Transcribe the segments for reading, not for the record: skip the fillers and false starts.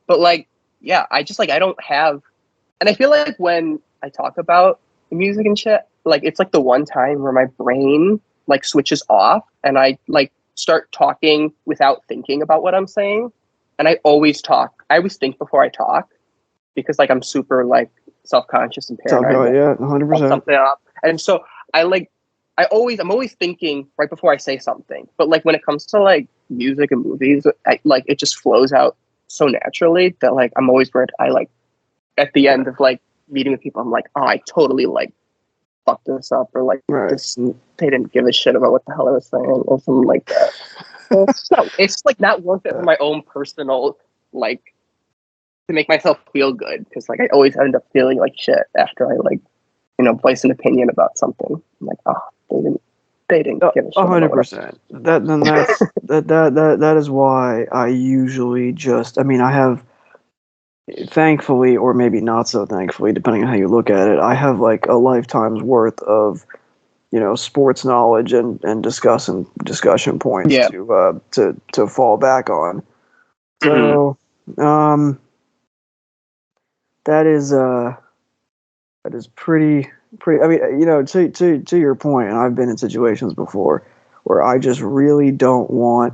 But like, yeah, I just like I don't have, and I feel like when I talk about music and shit, like it's like the one time where my brain like switches off and I like start talking without thinking about what I'm saying. And I always talk. I always think before I talk because like I'm super like self-conscious and paranoid. Yeah, 100%. Something up. And so I'm always thinking right before I say something. But like when it comes to like music and movies, like it just flows out so naturally that like I'm always worried. I like at the end of like meeting with people, I'm like, oh, I totally like fucked this up, or like this, they didn't give a shit about what the hell I was saying, or something like that. So it's like not worth it for my own personal like to make myself feel good, because like I always end up feeling like shit after I like voice an opinion about something. I'm like, oh, they didn't give a shit. 100%. That is why I usually just, I mean, I have, thankfully, or maybe not so thankfully, depending on how you look at it, I have like a lifetime's worth of, sports knowledge and discussion points to fall back on. So, that is pretty. I mean, to your point, and I've been in situations before where I just really don't want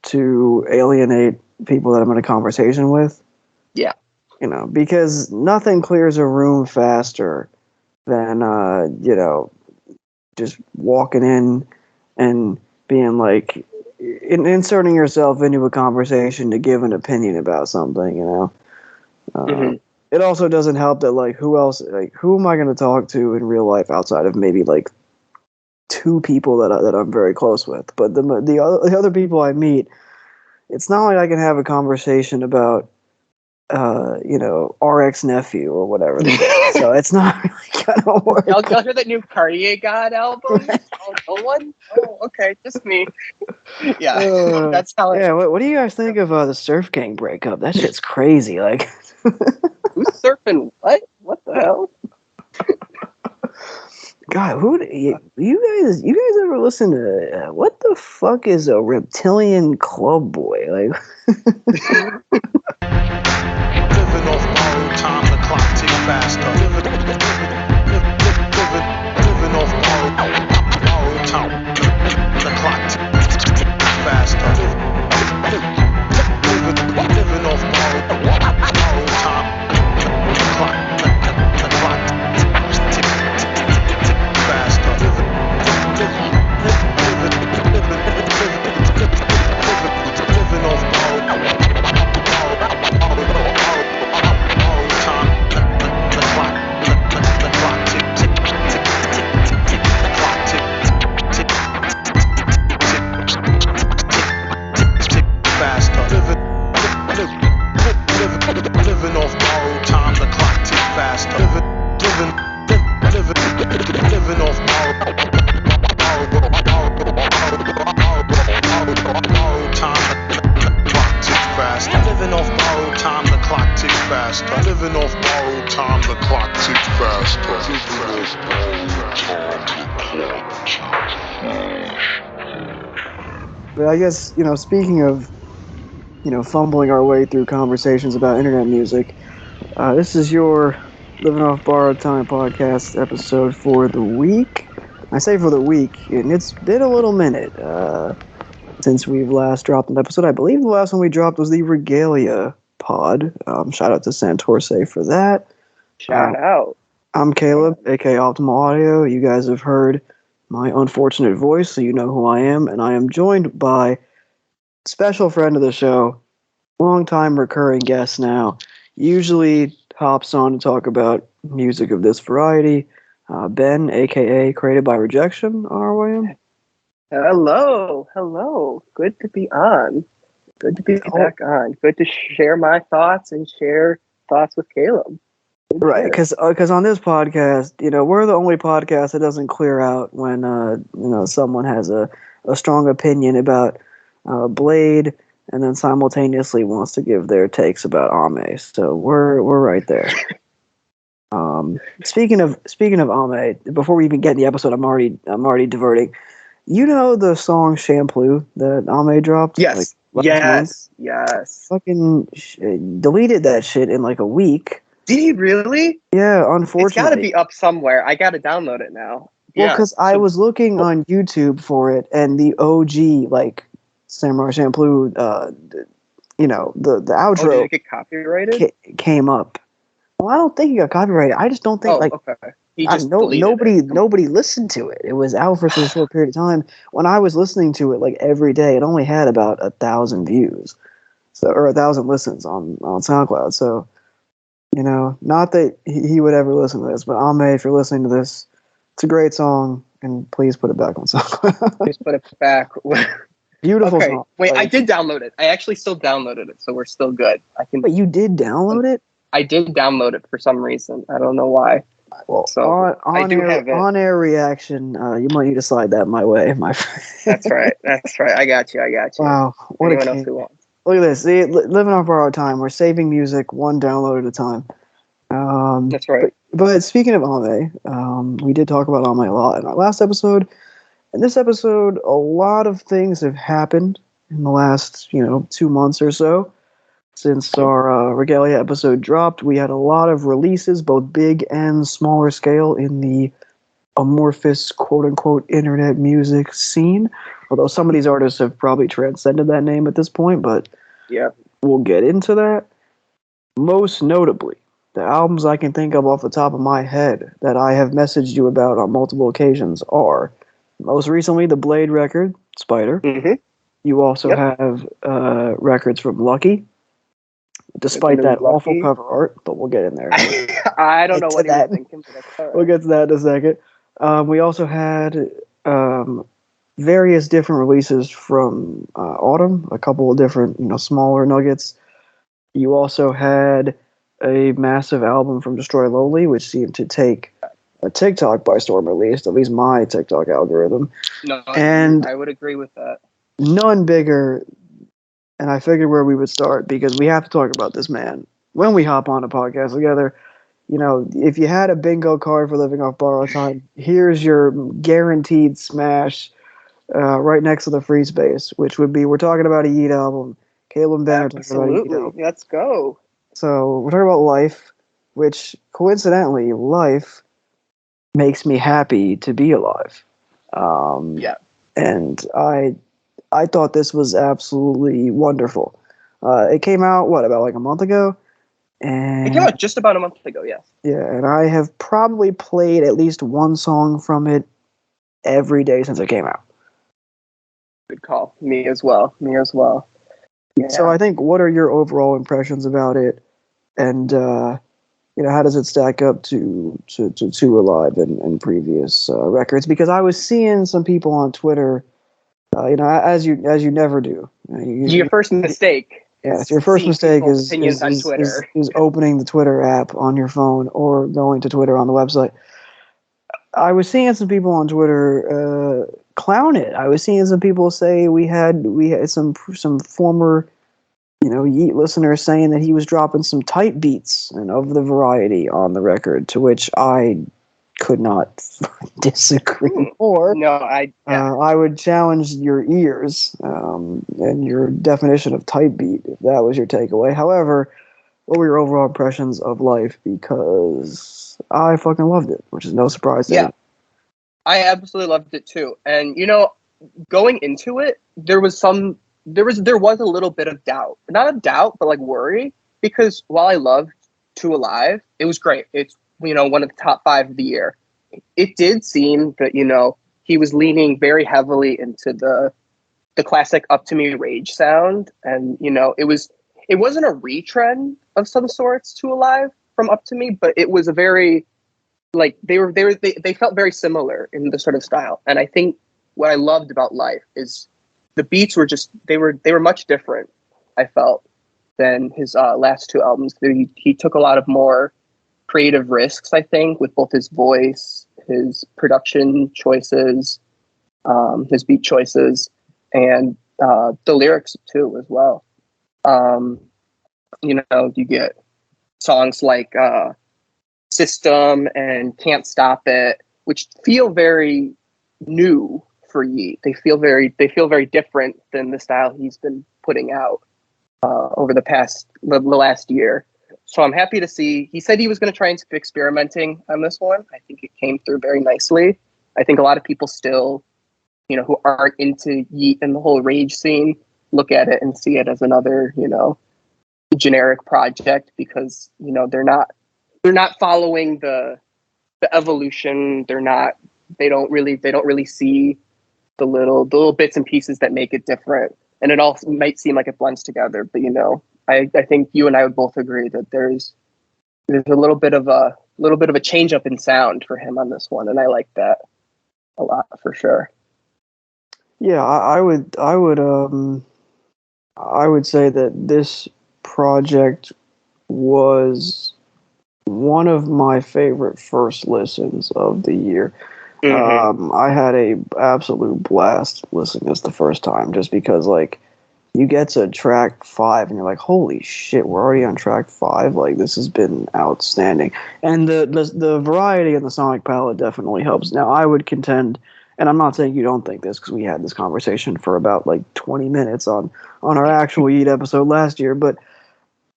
to alienate people that I'm in a conversation with. Yeah. Because nothing clears a room faster than just walking in and being like inserting yourself into a conversation to give an opinion about something. It also doesn't help that like who am I going to talk to in real life outside of maybe like two people that I'm very close with, but the other people I meet, it's not like I can have a conversation about RX Nephew or whatever. So it's not really gonna work. Y'all hear that new Cartier God album? Oh, no one? Oh, okay, just me. Yeah, that's how. Yeah, what do you guys think of the Surf Gang breakup? That shit's crazy. Like, who's surfing what? What the hell? God, you guys ever listen to what the fuck is a reptilian club boy? Like, living off borrowed time, the clock tick faster. Living off borrowed time, the clock tick faster. Living off borrowed time, the clock tick faster. Living off borrowed living off borrowed time, the clock tick faster. Living off borrowed time, the clock tick faster. Living off borrowed time, the clock tick faster. Living off borrowed time, the clock tick faster. But I guess speaking of fumbling our way through conversations about internet music, this is your Living Off Borrowed Time podcast episode for the week. I say for the week, and it's been a little minute since we've last dropped an episode. I believe the last one we dropped was the Regalia pod. Shout out to Santorce for that. Shout out. I'm Caleb, aka OptimalAudio. You guys have heard my unfortunate voice, so you know who I am, and I am joined by special friend of the show, long-time recurring guest now, usually hops on to talk about music of this variety, Ben, a.k.a. Created by Rejection, RYM. Hello. Good to be on. Good to be back on. Good to share my thoughts and share thoughts with Caleb. Right, because on this podcast, we're the only podcast that doesn't clear out when someone has a strong opinion about Bladee, and then simultaneously wants to give their takes about Ame. So we're right there. Speaking of Ame, before we even get in the episode, I'm already diverting. The song Shampoo that Ame dropped? Yes. last month. Yes. Fucking deleted that shit in like a week. Did he really? Yeah, It's got to unfortunately. be up somewhere. I got to download it now. Well, Yeah. because I was looking on YouTube for it, and the OG, like, Samurai Champloo, the Oh, did outro it get copyrighted? came up. Well, I don't think he got copyrighted. I just don't think, Oh, like, okay. He just deleted nobody listened to it. It was out for such a short period of time. When I was listening to it, like, every day, it only had about 1,000 views, or 1,000 listens on SoundCloud. So, not that he would ever listen to this, but Ame, if you're listening to this, it's a great song, and please put it back on SoundCloud. Just put it back. Beautiful Okay. song. Wait, Like, I did download it. I actually still downloaded it, so we're still good. But you did download it? I did download it for some reason. I don't know why. Well, So I do have it. On-air reaction, you might need to slide that my way, my friend. That's right. That's right. I got you. Wow, what Anyone a else king. who wants? Look at this. See, living on borrowed time. We're saving music one download at a time. That's right. But speaking of Ame, we did talk about Ame a lot in our last episode. In this episode, a lot of things have happened in the last, 2 months or so. Since our Regalia episode dropped, we had a lot of releases, both big and smaller scale, in the amorphous, quote-unquote, internet music scene. Although some of these artists have probably transcended that name at this point, but yeah, we'll get into that. Most notably, the albums I can think of off the top of my head that I have messaged you about on multiple occasions are, most recently, the Blade record, Spiderr. Mm-hmm. You also have records from Lucki, despite that awful Lucki cover art, but we'll get in there. I don't know what he was thinking, but that's all right. We'll get to that in a second. We also had various different releases from Autumn, a couple of different, smaller nuggets. You also had a massive album from DestroyLonely, which seemed to take a TikTok by storm, at least my TikTok algorithm. No, and I would agree with that. None bigger, and I figured where we would start, because we have to talk about this man when we hop on a podcast together. If you had a bingo card for living off borrowed time, here's your guaranteed smash right next to the free space, which would be, we're talking about a Yeat album. Caleb and Ben are talking about a Yeat album. Let's go. So we're talking about Lyfe, which, coincidentally, Lyfe makes me happy to be alive. And I thought this was absolutely wonderful. It came out, about like a month ago? And it came out just about a month ago, yes. Yeah, and I have probably played at least one song from it every day since it came out. Good call. Me as well. Yeah. So I think, what are your overall impressions about it? And, how does it stack up to Alive and previous records? Because I was seeing some people on Twitter, as you never do. Your first mistake. Yes, your first mistake is on Twitter. is opening the Twitter app on your phone or going to Twitter on the website. I was seeing some people on Twitter clown it. I was seeing some people say we had some former, Yeat listeners saying that he was dropping some tight beats and of the variety on the record, to which I could not disagree more. No, I would challenge your ears and your definition of tight beat if that was your takeaway. However, what were your overall impressions of Lyfe? Because I fucking loved it, which is no surprise to me. I absolutely loved it too. And going into it, there was a little bit of doubt. Not a doubt, but like worry, because while I loved To Alive, it was great. It's one of the top 5 of the year. It did seem that, he was leaning very heavily into the classic Up To Me rage sound. And, it wasn't a retrend of some sorts To Alive from Up To Me, but it was a very, like, they felt very similar in the sort of style. And I think what I loved about Lyfe is the beats were just, they were much different, I felt, than his last 2 albums. He took a lot of more creative risks, I think, with both his voice, his production choices, his beat choices, and the lyrics too as well. You get songs like System and Can't Stop It, which feel very new for Yeat. They feel very different than the style he's been putting out over the last year. So I'm happy to see. He said he was going to try and experimenting on this one. I think it came through very nicely. I think a lot of people still, who aren't into Yeat and the whole rage scene, look at it and see it as another, generic project because, they're not following the evolution. They don't really see the little bits and pieces that make it different. And it all might seem like it blends together, but I think you and I would both agree that there's a little bit of a change up in sound for him on this one, and I like that a lot for sure. Yeah, I would say that this project was one of my favorite first listens of the year. Mm-hmm. I had a absolute blast listening to this the first time, just because you get to track 5 and you're like, holy shit, we're already on track 5. This has been outstanding. And the variety in the sonic palette definitely helps. Now, I would contend, and I'm not saying you don't think this, because we had this conversation for about 20 minutes on our actual Yeat episode last year, but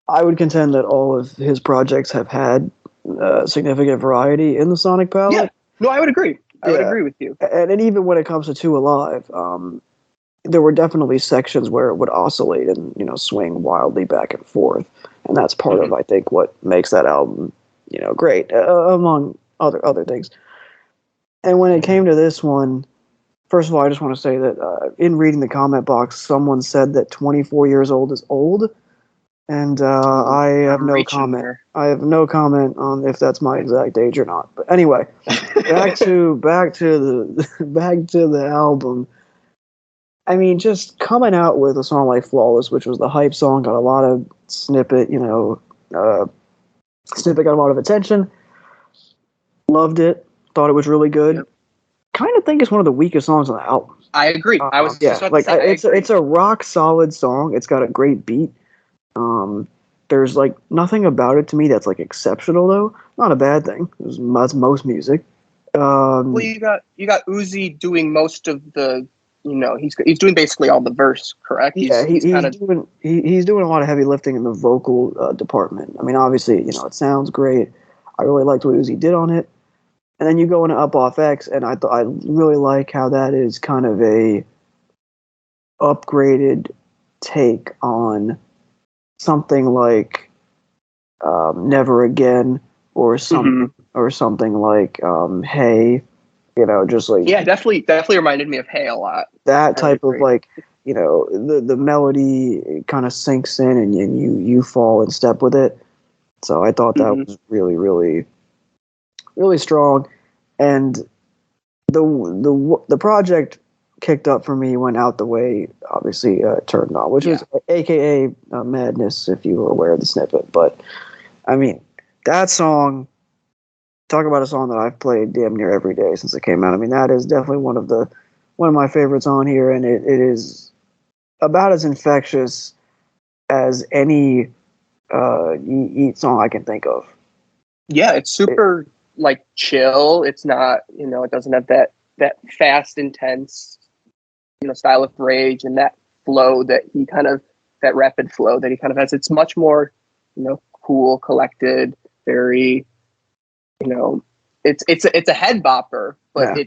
I would contend that all of his projects have had significant variety in the sonic palette. Yeah, no, I would agree. I would agree with you. And even when it comes to Two Alive, there were definitely sections where it would oscillate and swing wildly back and forth, and that's part of, I think, what makes that album great, among other things. And when it came to this one, first of all, I just want to say that in reading the comment box, someone said that 24 years old is old, and I have no comment. I have no comment on if that's my exact age or not. But anyway, back to the album. I mean, just coming out with a song like Flawless, which was the hype song, got a lot of Snippet got a lot of attention. Loved it. Thought it was really good. Yep. Kind of think it's one of the weakest songs on the album. I agree. I was just about to say, it's a rock solid song. It's got a great beat. There's nothing about it to me that's exceptional though. Not a bad thing. It's most music. Well, you got Uzi doing most of the. He's doing basically all the verse, correct? He's doing a lot of heavy lifting in the vocal department. I mean, obviously, it sounds great. I really liked what Uzi did on it. And then you go into Up Off X, and I really like how that is kind of a upgraded take on something like Never Again or something like Hey. Just definitely reminded me of Hey a lot. That type of the melody kind of sinks in and you fall in step with it. So I thought that was really, really, really strong. And the project kicked up for me when Out the Way obviously turned on, which was AKA Madness, if you were aware of the snippet. But I mean, that song. Talk about a song that I've played damn near every day since it came out. I mean, that is definitely one of my favorites on here, and it is about as infectious as any Yeat song I can think of. Yeah, it's super chill. It's not, it doesn't have that fast, intense, style of rage and that flow that that rapid flow that he kind of has. It's much more, cool, collected, very. It's a head bopper, but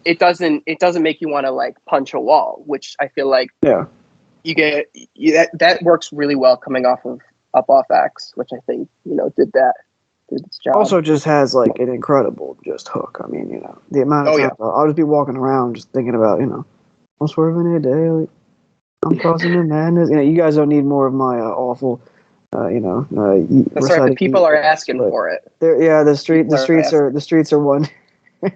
it doesn't make you want to punch a wall, which I feel like you get that works really well coming off of Up Off X, which I think did its job. Also, just has an incredible just hook. I mean, the amount of times I'll just be walking around just thinking about I'm swerving a day, I'm crossing the madness. You guys don't need more of my awful. That's right. The people are asking for it. The streets are one. But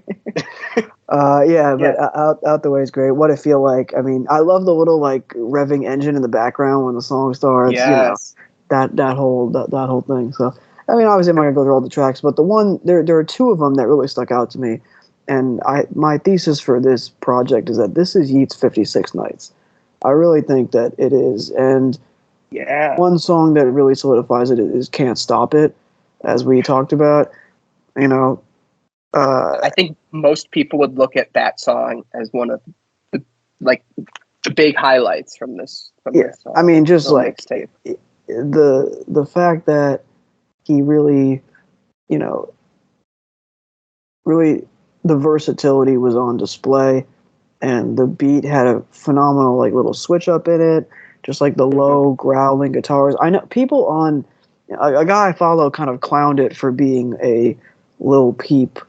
out the way is great. What I feel like. I mean, I love the little revving engine in the background when the song starts. Yes. That whole thing. So I mean, obviously I'm not gonna go through all the tracks, but the one there are two of them that really stuck out to me. And my thesis for this project is that this is Yeat's 56 Nights. I really think that it is, and. Yeah. One song that really solidifies it is Can't Stop It, as we talked about. I think most people would look at that song as one of the the big highlights from this. I mean, just like mixtape. the fact that he really, you know, really the versatility was on display, and the beat had a phenomenal like little switch up in it, just like the low growling guitars. I know people on a guy I follow kind of clowned it for being a Lil Peep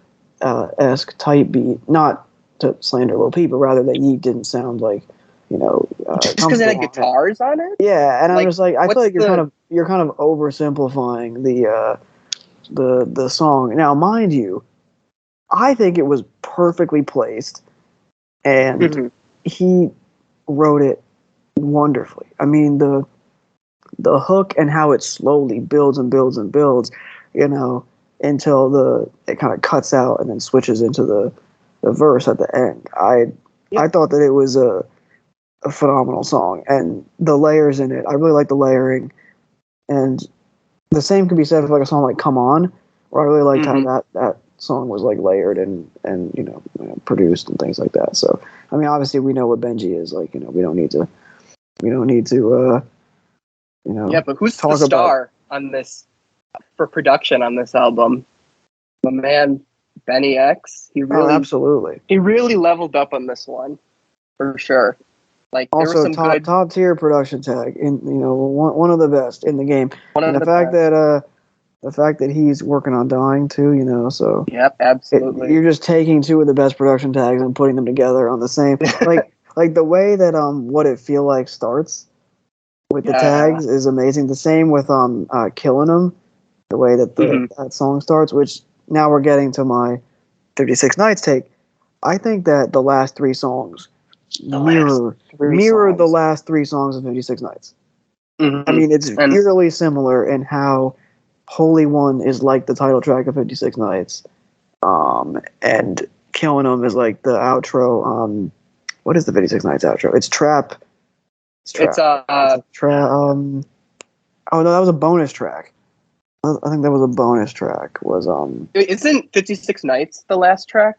esque type beat, not to slander Lil Peep, but rather that Yeat didn't sound like, you know, just because it had guitars on it. Yeah, and I'm just like, I feel like you're kind of oversimplifying the song. Now, mind you, I think it was perfectly placed, and he wrote it wonderfully. I mean, the hook and how it slowly builds and builds and builds, you know, until it kind of cuts out and then switches into the verse at the end. I thought that it was a phenomenal song, and the layers in it, I really like the layering, and the same can be said for like a song like Come On, where I really liked how that song was like layered and you know, produced and things like that. So I mean, obviously we know what Benji is like, you know, we don't need to you know. Yeah, but who's the star on this for production on this album? My man Benny X. He really absolutely. He really leveled up on this one for sure. Like also there was some top tier production tag, in you know, one of the best in the game. And the fact that he's working on Dying too, you know, so yep, absolutely. You're just taking two of the best production tags and putting them together on the same like the way that What It Feel Like starts with the tags is amazing. The same with Killing 'Em, the way that that song starts, which now we're getting to my 36 Nights take. I think that the last three songs mirror the last three songs of 56 Nights. I mean, it's eerily similar in how Holy One is like the title track of 56 Nights, and Killing 'Em is like the outro. What is the 56 Nights outro? It's Trap. It's oh no, that was a bonus track. I think that was a bonus track. Isn't 56 Nights the last track?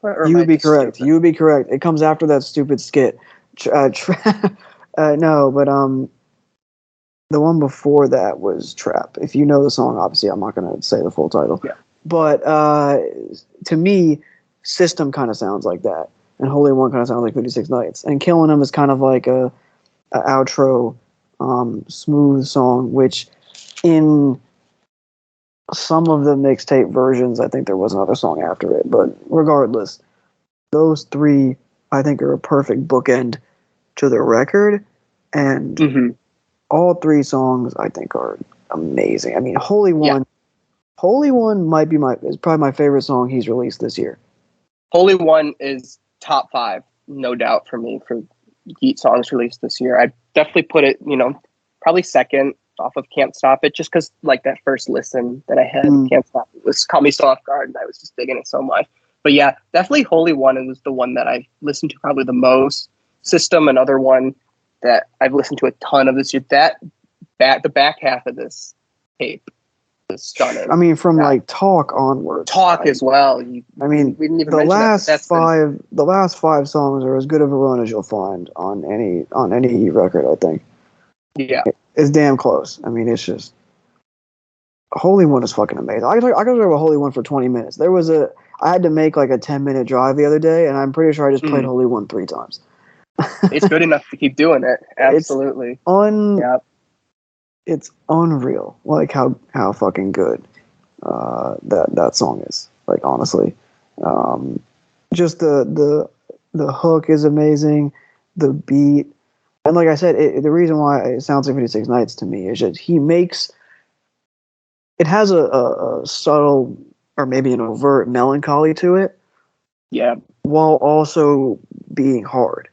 You would be correct. You would be correct. It comes after that stupid skit. No, but the one before that was Trap. If you know the song, obviously I'm not going to say the full title. Yeah. But to me, System kind of sounds like that, and Holy One kind of sounds like 56 Nights, and Killing 'Em is kind of like a outro, smooth song, which in some of the mixtape versions, I think there was another song after it, but regardless, those three I think are a perfect bookend to the record, and all three songs I think are amazing. I mean, Holy One is probably my favorite song he's released this year. Holy One is top 5, no doubt, for me for Yeat songs released this year. I'd definitely put it, you know, probably second off of Can't Stop It, just because like that first listen that I had, Can't Stop It was caught me so off guard, and I was just digging it so much. But yeah, definitely Holy One was the one that I listened to probably the most. System, another one that I've listened to a ton of this year. The back half of this tape is stunning. I mean, from like Talk onward. Talk as well. We didn't even the last five songs are as good of a run as you'll find on any record, I think. Yeah. It's damn close. I mean, it's just Holy One is fucking amazing. I could talk about Holy One for 20 minutes. I had to make like a 10-minute drive the other day, and I'm pretty sure I just played Holy One 3 times. It's good enough to keep doing it. Absolutely. It's unreal, like how fucking good that song is. Like, honestly, just the hook is amazing, the beat, and like I said, the reason why it sounds like 56 Nights to me is that he makes it has a subtle or maybe an overt melancholy to it. Yeah, while also being hard.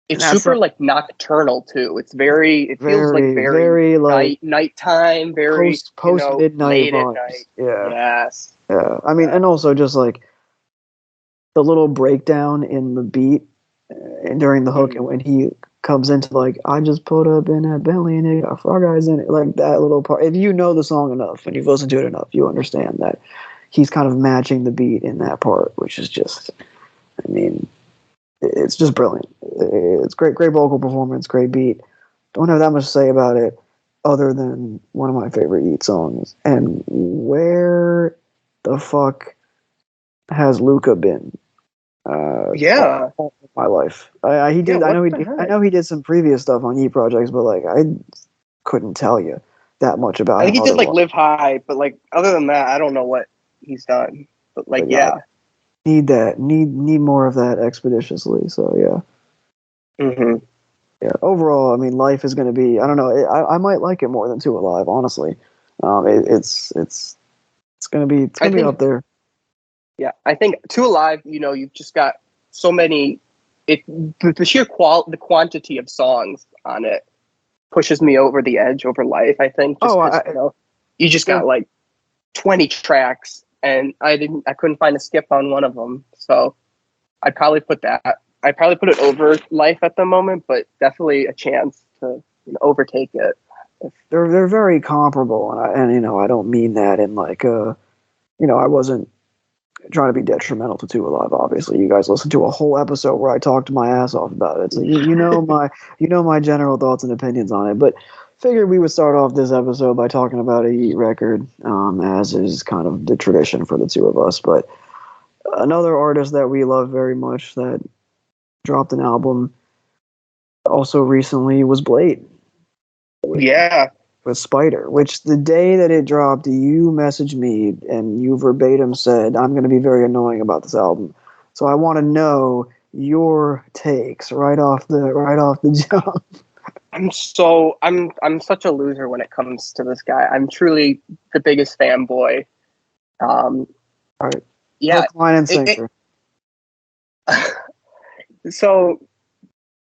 It's super like nocturnal too. It feels like very like nighttime, very post midnight late vibes. At night. Yeah. Yes. Yeah. I mean, and also just like the little breakdown in the beat during the hook, and when he comes into like, I just pulled up in that Bentley and it got Frog Eyes in it, like that little part. If you know the song enough and you've listened to it enough, you understand that he's kind of matching the beat in that part, which is just, I mean, it's just brilliant. It's great vocal performance, great beat. Don't have that much to say about it other than one of my favorite Yeat songs. And where the fuck has Luca been? All my life. He did. I know he did some previous stuff on Yeat projects, but like I couldn't tell you that much about him. I think he did like Live High, but like other than that, I don't know what he's done. But like, yeah. Need more of that expeditiously. So yeah. Mm-hmm. Yeah. Overall, I mean, Lyfe is going to be. I don't know. I might like it more than Two Alive. Honestly, it's going to be up there. Yeah, I think Two Alive. You've just got so many. The sheer the quantity of songs on it pushes me over the edge over Lyfe. I think. You just got like 20 tracks. And I couldn't find a skip on one of them. So I'd probably put it over Lyfe at the moment, but definitely a chance to overtake it. They're very comparable, and I don't mean that in like I wasn't trying to be detrimental to Two Alive. Obviously, you guys listened to a whole episode where I talked my ass off about it, so you know my general thoughts and opinions on it. But figured we would start off this episode by talking about a Yeat record, as is kind of the tradition for the two of us. But another artist that we love very much that dropped an album also recently was Bladee. With Spiderr, which the day that it dropped, you messaged me and you verbatim said, I'm going to be very annoying about this album. So I want to know your takes right off the jump. I'm such a loser when it comes to this guy. I'm truly the biggest fanboy. All right. Yeah. Line and sinker. So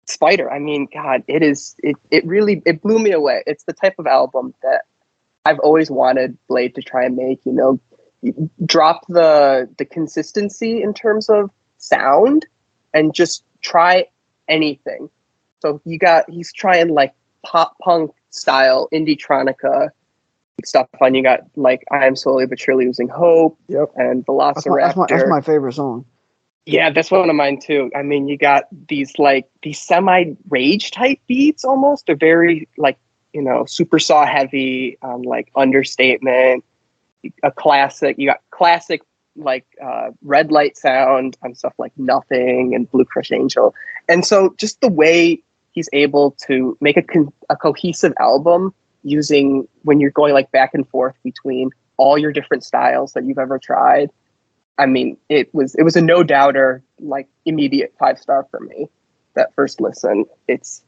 Spiderr, I mean, God, it really blew me away. It's the type of album that I've always wanted Bladee to try and make, drop the consistency in terms of sound and just try anything. So he's trying like pop punk style indie-tronica stuff on. You got like I Am Slowly But Surely Losing Hope, and Velociraptor. That's my favorite song. Yeah, that's one of mine too. I mean, you got these semi-rage type beats almost. They're very like, super saw heavy, like Understatement, a classic. You got classic like Red Light Sound on stuff like Nothing and Blue Crush Angel. And so just the way he's able to make a cohesive album using when you're going like back and forth between all your different styles that you've ever tried. I mean, it was a no doubter, like immediate 5-star for me. That first listen, it's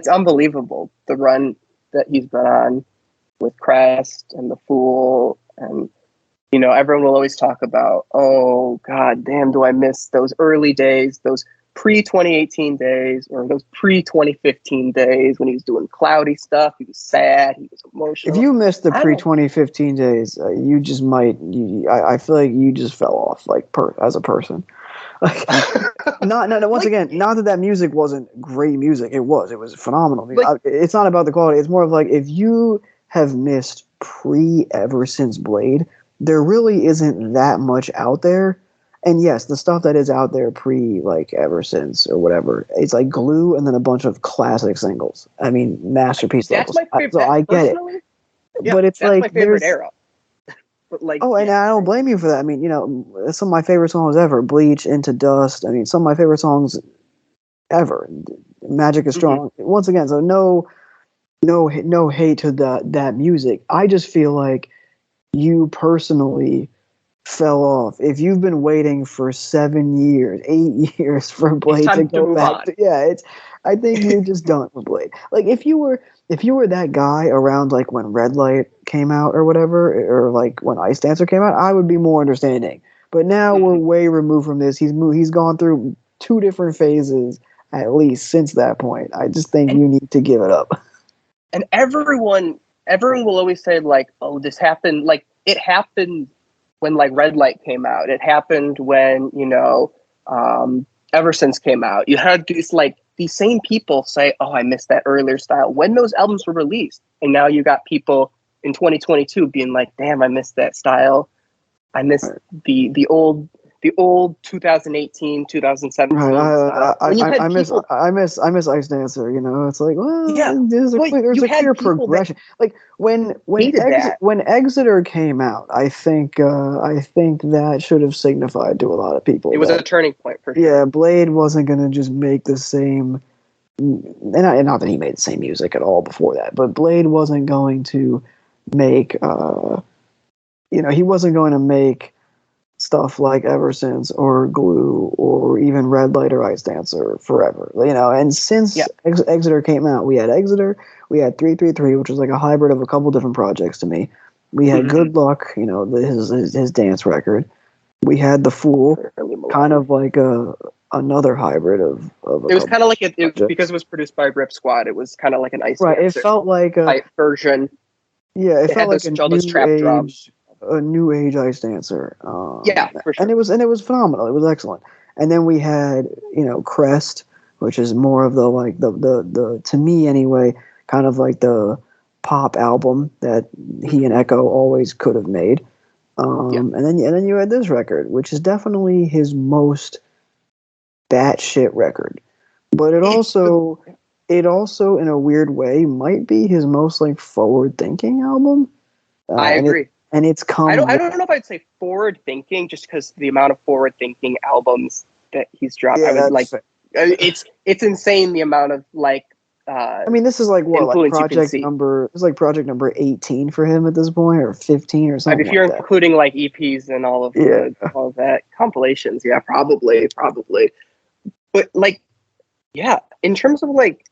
unbelievable the run that he's been on with Crest and The Fool, and everyone will always talk about, oh god damn, do I miss those early days, those pre-2018 days, or those pre-2015 days when he was doing cloudy stuff. He was sad. He was emotional. If you missed the pre-2015 days, you just might. I feel like you just fell off, like as a person. Like, once again, not that music wasn't great music. It was phenomenal. It's not about the quality. It's more of like if you have missed ever since Bladee, there really isn't that much out there. And yes, the stuff that is out there like ever since or whatever, it's like glue and then a bunch of classic singles. I mean, masterpiece levels. That's my favorite. So I get it. Yeah, but it's that's like my favorite era. But like, and I don't blame you for that. I mean, some of my favorite songs ever, Bleach, Into Dust. I mean, some of my favorite songs ever. Magic is Strong. Mm-hmm. Once again, so no hate to that music. I just feel like you personally fell off. If you've been waiting for 7 years, 8 years for Bladee to go back, I think you're just done with Bladee. Like if you were that guy around like when Red Light came out or whatever, or like when Ice Dancer came out, I would be more understanding. But now we're way removed from this. He's gone through 2 different phases at least since that point. I just think you need to give it up. And everyone will always say like, oh, this happened. Like it happened when like Red Light came out. It happened when, Ever Since came out. You had these same people say, oh, I missed that earlier style when those albums were released. And now you got people in 2022 being like, damn, I missed that style. I missed the old the old 2018, 2017 Right, stuff. When you had I miss people, I miss Ice Dancer. You know, it's like, well, yeah, there's a well, clear, you had clear people that progression. Like when hated that. when Exeter came out, I think that should have signified to a lot of people It was that a turning point for sure. yeah, Blade wasn't gonna just make the same. And not that he made the same music at all before that, but Blade wasn't going to make he wasn't going to make stuff like Ever Since or Glue or even Red Light or Ice Dancer forever, and since Exeter came out, we had Exeter, we had 333, which was like a hybrid of a couple different projects to me. We had Good Luck, his dance record. We had The Fool, kind of like another hybrid of it was kind of like it because it was produced by Rip Squad. It was kind of like an Ice right. Dancer It felt like a version. Yeah, it felt like all those trap drums. A new age Ice Dancer. Yeah, for sure. And it was phenomenal. It was excellent. And then we had Crest, which is more of the to me anyway, kind of like the pop album that he and Echo always could have made. And then you had this record, which is definitely his most batshit record, but it also in a weird way might be his most like forward thinking album. I agree. And it's come. I don't know if I'd say forward thinking, just because the amount of forward thinking albums that he's dropped. Yeah, I would like. It's insane the amount of like. I mean, this is like what, like project number. It's like project number 18 for him at this point, or 15 or something. If you're including like EPs and all of all of that compilations, yeah, probably. But like, yeah, in terms of like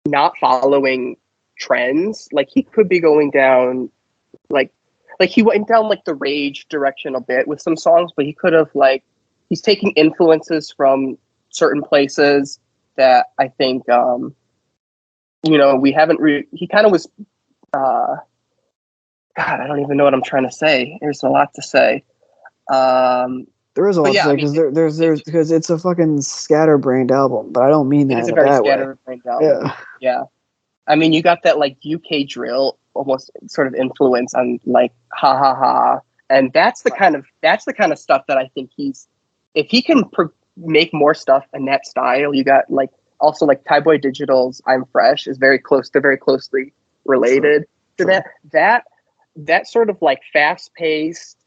not following trends, like he could be going down, like he went down like the rage direction a bit with some songs, but he could have he's taking influences from certain places that I think we haven't he kind of was God, I don't even know what I'm trying to say. There's a lot to say. There is a lot to say because because it's a fucking scatterbrained album, but I don't mean that. It's a very scatterbrained album. Yeah. I mean, you got that like UK drill almost sort of influence on like ha ha ha, and that's the kind of stuff that I think if he can make more stuff in that style. You got like also like Thai Boy Digital's I'm Fresh is very close. They're very closely related to that sort of like fast paced,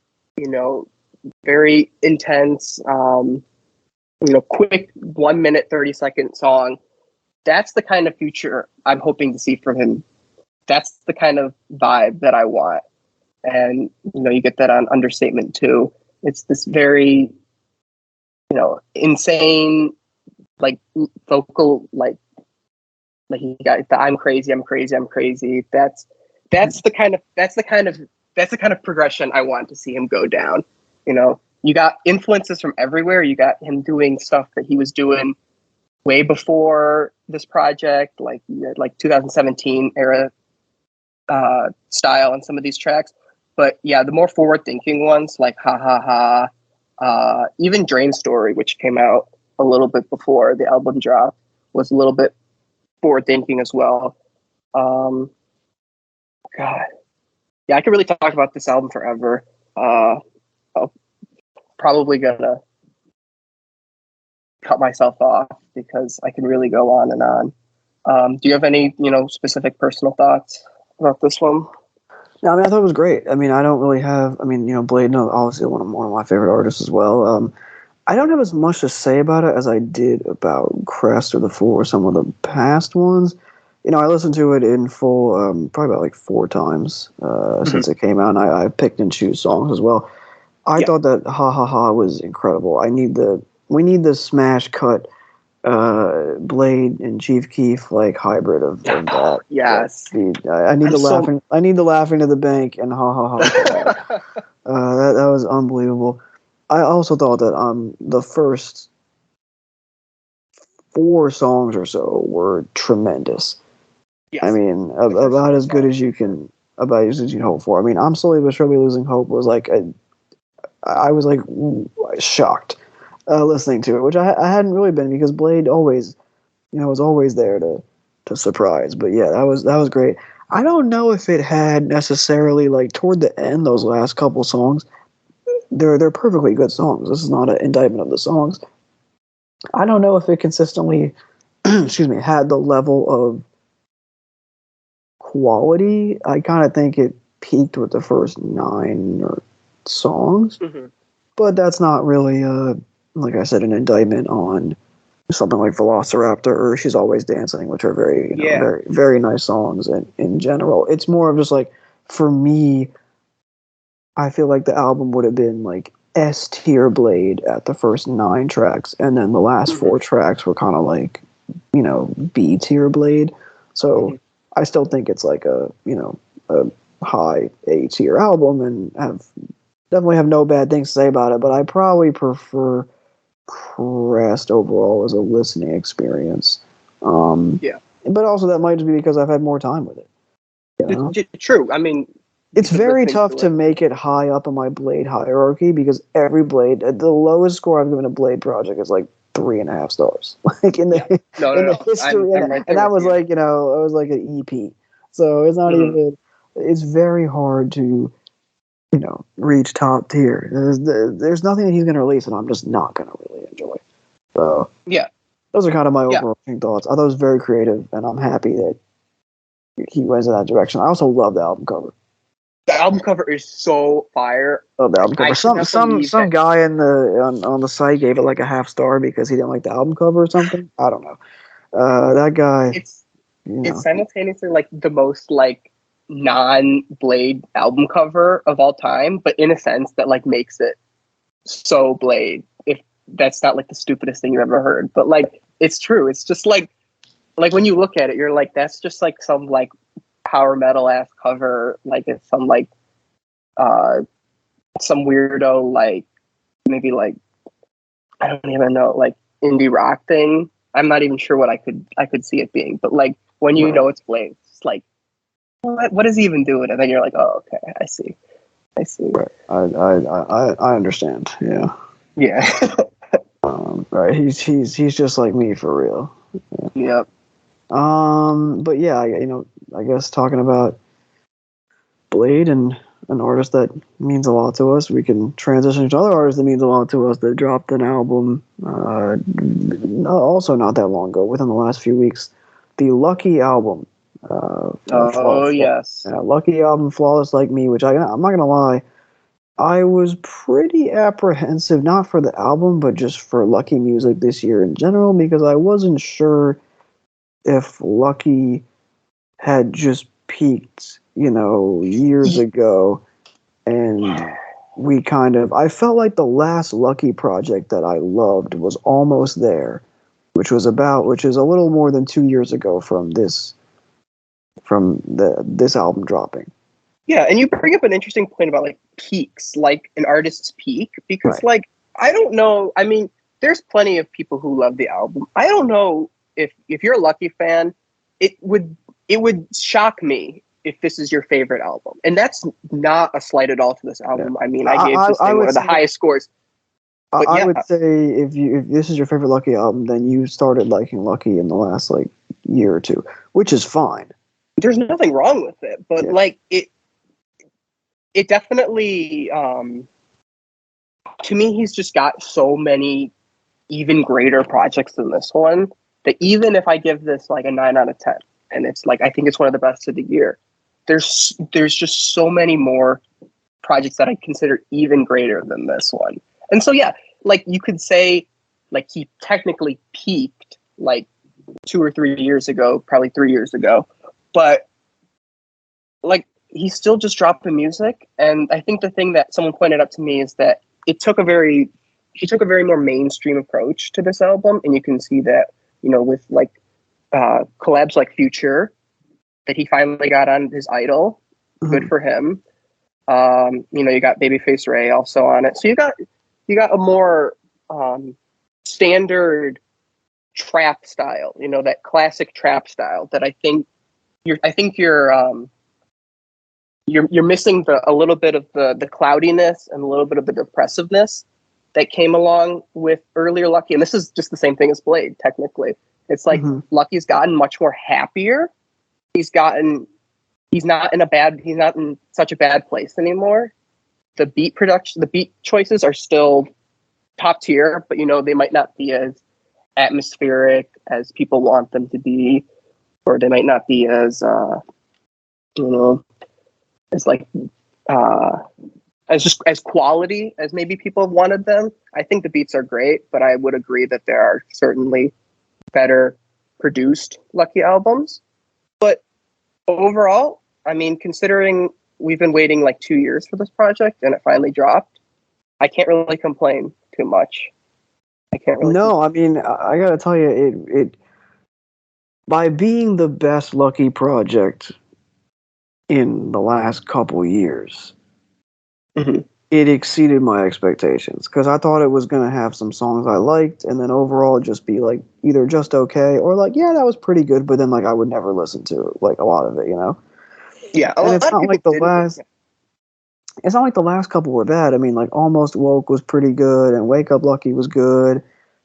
very intense, quick 1 minute 30-second song. That's the kind of future I'm hoping to see from him. That's the kind of vibe that I want. And, you get that on Understatement too. It's this very, insane, like vocal, like he got the I'm crazy. That's the kind of progression I want to see him go down. You got influences from everywhere. You got him doing stuff that he was doing way before this project, like 2017 era style on some of these tracks. But yeah, the more forward-thinking ones, like Ha Ha Ha, even Drain Story, which came out a little bit before the album drop, was a little bit forward-thinking as well. God, yeah, I could really talk about this album forever. I'm probably gonna cut myself off because I can really go on and on. Do you have any, specific personal thoughts about this one? No, I mean, I thought it was great. I mean, I don't really have. I mean, Blade, obviously one of my favorite artists as well. I don't have as much to say about it as I did about Crest or The Fool or some of the past ones. I listened to it in full probably about like 4 times since it came out, and I picked and choose songs as well. I thought that Ha Ha Ha was incredible. We need the smash cut Blade and Chief Keef like hybrid of that. Yes. I need the laughing to the bank and Ha Ha Ha. That was unbelievable. I also thought that the first 4 songs or so were tremendous. Yes. I mean, about as good as you can hope for. I mean, I'm slowly but surely losing hope was like I was like shocked listening to it, which I hadn't really been because Blade always, was always there to surprise. But yeah, that was great. I don't know if it had necessarily like toward the end, those last couple songs, they're perfectly good songs. This is not an indictment of the songs. I don't know if it consistently, excuse me, had the level of quality. I kind of think it peaked with the first 9 or songs, but that's not really, like I said, an indictment on something like Velociraptor or She's Always Dancing, which are very, very, very nice songs in general. It's more of just like, for me, I feel like the album would have been like S tier Bladee at the first 9 tracks, and then the last 4 tracks were kind of like, B tier Bladee. So I still think it's like a high A tier album, and definitely have no bad things to say about it. But I probably prefer Crest overall as a listening experience. But also that might just be because I've had more time with it. True. I mean, it's very tough to make it high up in my Bladee hierarchy because every Bladee, the lowest score I've given a Bladee project is like 3.5 stars, like in the history, and that was like it was like an EP, so it's not even. It's very hard to reach top tier. There's nothing that he's going to release and I'm just not going to really enjoy. So those are kind of my overarching thoughts. I thought it was very creative, and I'm happy that he went in that direction. I also love the album cover. The album cover is so fire. Oh, the album cover. Some guy on the site gave it like a half star because he didn't like the album cover or something. I don't know. That guy. It's simultaneously like the most like non-Bladee album cover of all time, but in a sense that like makes it so Bladee. If that's not like the stupidest thing you've ever heard, but like it's true. It's just like when you look at it, you're like, that's just like some like power metal ass cover, like it's some like some weirdo like maybe like I don't even know, like indie rock thing. I'm not even sure what I could see it being, but like when you know it's Bladee, it's like what is he even doing? And then you're like, oh okay, I see. Right. I understand. Yeah. Right. He's just like me for real. Yep. But yeah, I guess talking about Bladee and an artist that means a lot to us, we can transition to other artists that means a lot to us that dropped an album also not that long ago, within the last few weeks. The Lucki album. Yes. Lucki album, Flawless Like Me, which I'm not gonna lie, I was pretty apprehensive, not for the album, but just for Lucki music this year in general, because I wasn't sure if Lucki had just peaked, years ago, and I felt like the last Lucki project that I loved was almost there, which is a little more than 2 years ago from this album dropping. Yeah, and you bring up an interesting point about like peaks, like an artist's peak, because like I don't know. I mean, there's plenty of people who love the album. I don't know if you're a Lucki fan, it would shock me if this is your favorite album, and that's not a slight at all to this album. I mean, I gave this thing one of the highest scores. I would say if this is your favorite Lucki album, then you started liking Lucki in the last like year or two, which is fine. There's nothing wrong with it, but like it definitely to me, he's just got so many even greater projects than this one that even if I give this like a 9 out of 10, and it's like I think it's one of the best of the year, there's just so many more projects that I consider even greater than this one. And so yeah, like you could say like he technically peaked like 2 or 3 years ago, probably 3 years ago, but like he's still just dropping music. And I think the thing that someone pointed out to me is that he took a very more mainstream approach to this album, and you can see that with like collabs like Future that he finally got on his Idol. Good for him. You got Babyface Ray also on it, so you got a more standard trap style, that classic trap style that I think you're missing a little bit of the cloudiness and a little bit of the depressiveness that came along with earlier Lucki. And this is just the same thing as Bladee, technically. It's like Lucki's gotten much more happier. He's not in such a bad place anymore. the beat production, the beat choices are still top tier, but they might not be as atmospheric as people want them to be, or they might not be as as like as quality as maybe people have wanted them. I think the beats are great, but I would agree that there are certainly better produced Lucki albums. But overall, I mean, considering we've been waiting like 2 years for this project and it finally dropped, I can't really complain too much. I can't really. No, I mean, I gotta tell you, it by being the best Lucki project in the last couple years, Mm-hmm. it exceeded my expectations because I thought it was gonna have some songs I liked, and then overall just be like either just okay or like, yeah, that was pretty good, but then like I would never listen to like a lot of it, Yeah, And it's not like the last. It's not like the last couple were bad. I mean, like Almost Woke was pretty good, and Wake Up Lucky was good.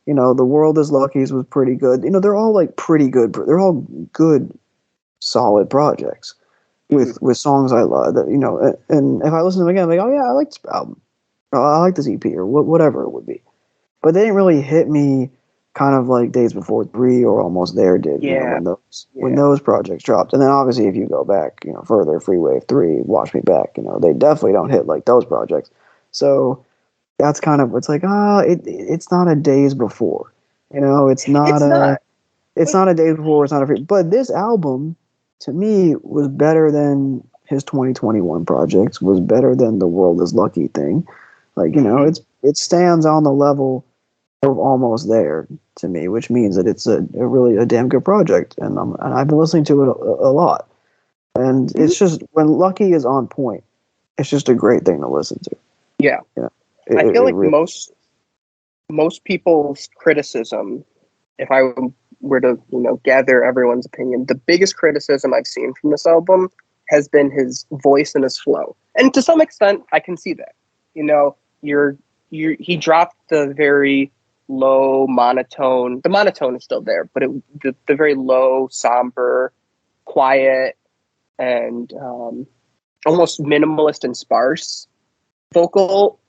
The World Is Lucky's was pretty good. They're all like pretty good. They're all good, solid projects with songs I love. That and if I listen to them again, I'm like, oh yeah, I like this album. Or, I like this EP or whatever it would be. But they didn't really hit me kind of like Days Before 3 or Almost There did. Yeah. When those projects dropped. And then obviously if you go back, further, Free Wave 3, Watch Me Back, they definitely don't hit like those projects. So that's kind of, it's like, it's not a Days Before. It's not it's not a Days Before, it's not a free. But this album, to me, was better than his 2021 projects, was better than the World Is Lucky thing. Like, it stands on the level of Almost There to me, which means that it's a really a damn good project, and I've been listening to it a lot. And it's just when Lucki is on point, it's just a great thing to listen to. Yeah, I feel like really, most people's criticism, if I were to gather everyone's opinion, the biggest criticism I've seen from this album has been his voice and his flow, and to some extent, I can see that. He dropped the very low monotone. The monotone is still there, but the very low, somber, quiet, and almost minimalist and sparse vocal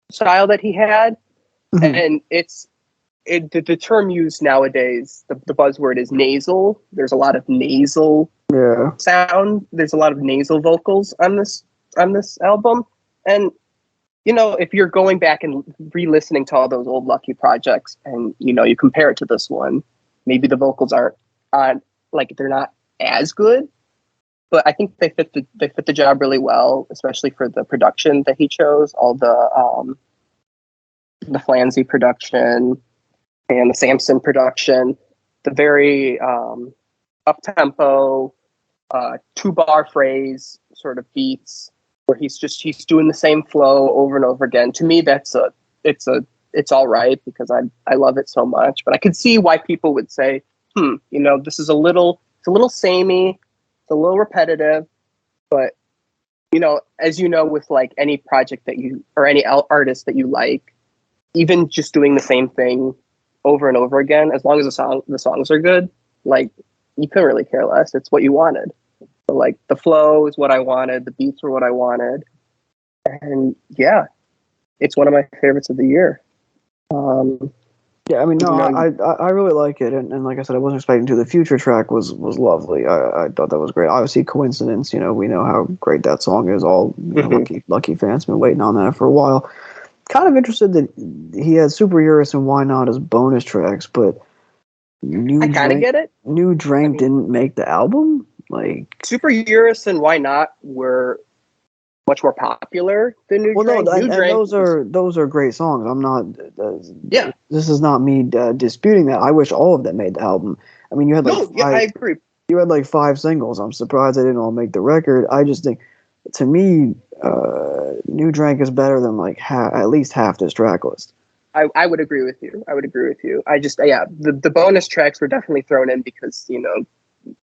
style that he had. Mm-hmm. And the term used nowadays, the buzzword is nasal. There's a lot of nasal sound. There's a lot of nasal vocals on this album. And if you're going back and re-listening to all those old Lucki projects and, you compare it to this one, maybe the vocals aren't they're not as good, but I think they fit the job really well, especially for the production that he chose, all the Flanzy production and the Samson production, the very up-tempo, 2-bar phrase sort of beats, where he's doing the same flow over and over again. To me, it's all right because I love it so much. But I could see why people would say, this is a little samey, it's a little repetitive. But as with like any project that you or any artist that you like, even just doing the same thing over and over again, as long as the songs are good, like you couldn't really care less. It's what you wanted. So, like, the flow is what I wanted. The beats were what I wanted. And, yeah, it's one of my favorites of the year. Yeah, I mean, no, I really like it. And like I said, I wasn't expecting to. The Future track was lovely. I thought that was great. Obviously, Coincidence, we know how great that song is. All Lucki fans have been waiting on that for a while. Kind of interested that he had Super Eurus and Why Not as bonus tracks, but I kind of get it. New Drank didn't make the album? Like Super Eurus and Why Not were much more popular than New Drank. No, and those are great songs. I'm not. This is not me disputing that. I wish all of them made the album. I mean, you had I agree. You had like 5 singles. I'm surprised they didn't all make the record. I just think, to me, New Drank is better than like at least half this track list. I would agree with you. I just the bonus tracks were definitely thrown in because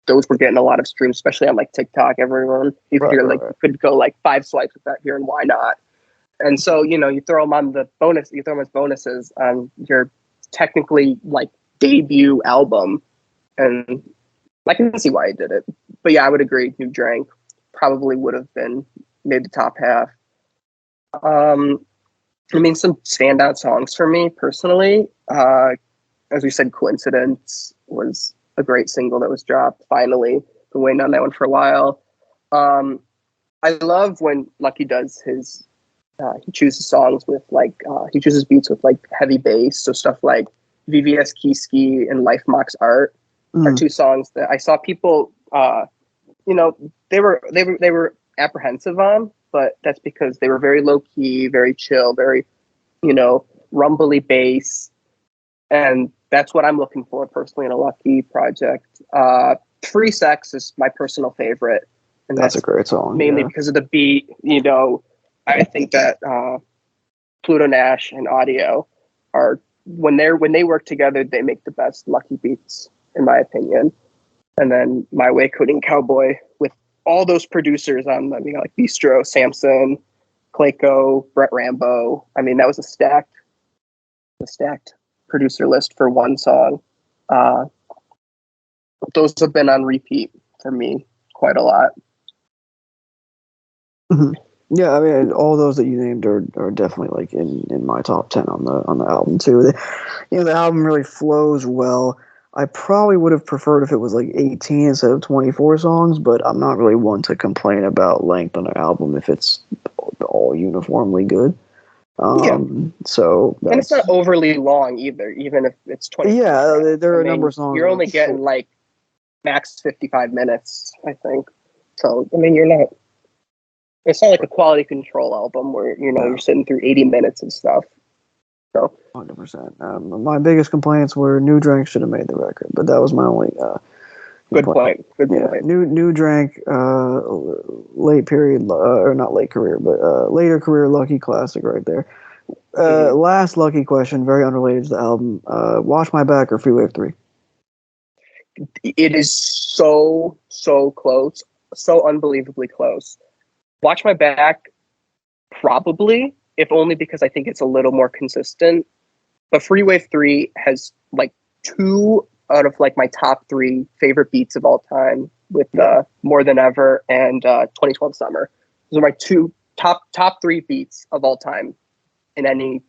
those were getting a lot of streams, especially on like TikTok. Everyone, you could go like 5 swipes with that here and Why Not. And so, you throw them on the bonus, you throw them as bonuses on your technically like debut album. And I can see why he did it. But yeah, I would agree. New Drank probably would have been made the top half. I mean, some standout songs for me personally. As we said, "Coincidence" was a great single that was dropped finally. Been waiting on that one for a while. I love when Lucki does his. He chooses songs with he chooses beats with like heavy bass. So stuff like VVS Kiski and Lyfe Mocks Art are two songs that I saw people. They were apprehensive on, but that's because they were very low key, very chill, very rumbly bass, and that's what I'm looking for personally in a Lucki project. Free Sex is my personal favorite, and that's a great song. Mainly because of the beat. I think that Pluto Nash and Audio are when they work together, they make the best Lucki beats, in my opinion. And then My Way Coding Cowboy with all those producers on them, like Bistro, Samson, Clayco, Brett Rambo. I mean, that was a stacked producer list for one song. Those have been on repeat for me quite a lot. Mm-hmm. Yeah, I mean, all those that you named are definitely like in my top 10 on the album too. The album really flows well. I probably would have preferred if it was like 18 instead of 24 songs, but I'm not really one to complain about length on an album if it's all uniformly good. So and it's not overly long either, even if it's 20. Yeah, there are a number of songs. You're only getting like max 55 minutes, I think. So I mean, it's not like a quality control album where you're sitting through 80 minutes and stuff. So 100%. My biggest complaints were New Drank should have made the record, but that was my only good point. New Drank, late period, or not late career, but later career Lucki classic right there. Last Lucki question, very unrelated to the album. Watch My Back or Freewave 3? It is so close, so unbelievably close. Watch My Back, probably, if only because I think it's a little more consistent. But Freewave 3 has like 2 out of like my top 3 favorite beats of all time, with More Than Ever and 2012 Summer. Those are my 2 top 3 beats of all time in any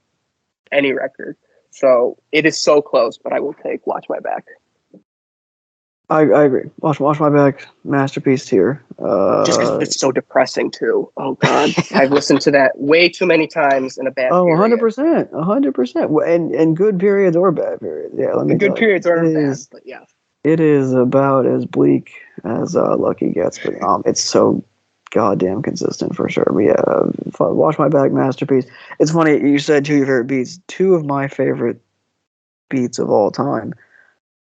record. So it is so close, but I will take Watch My Back. I agree. Watch My Back, masterpiece tier. Just because it's so depressing too. Oh God, I've listened to that way too many times in a bad. 100%, 100%, and good periods or bad periods. Yeah, let me. Good periods or bad, but yeah. It is about as bleak as Lucki gets, but it's so goddamn consistent for sure. But yeah, Watch My Back, masterpiece. It's funny you said 2 of your favorite beats. 2 of my favorite beats of all time.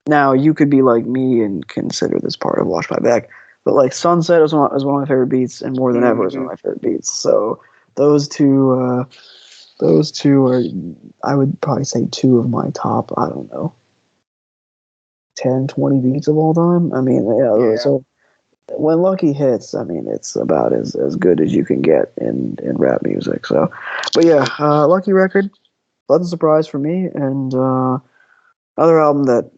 Now, you could be like me and consider this part of Watch My Back, but like Sunset is one of my favorite beats, and More Than Ever is one of my favorite beats. So those two are, I would probably say 2 of my top, I don't know, 10, 20 beats of all time. I mean, so when Lucki hits, I mean, it's about as good as you can get in rap music. So, but yeah, Lucki record, pleasant surprise for me, and another album that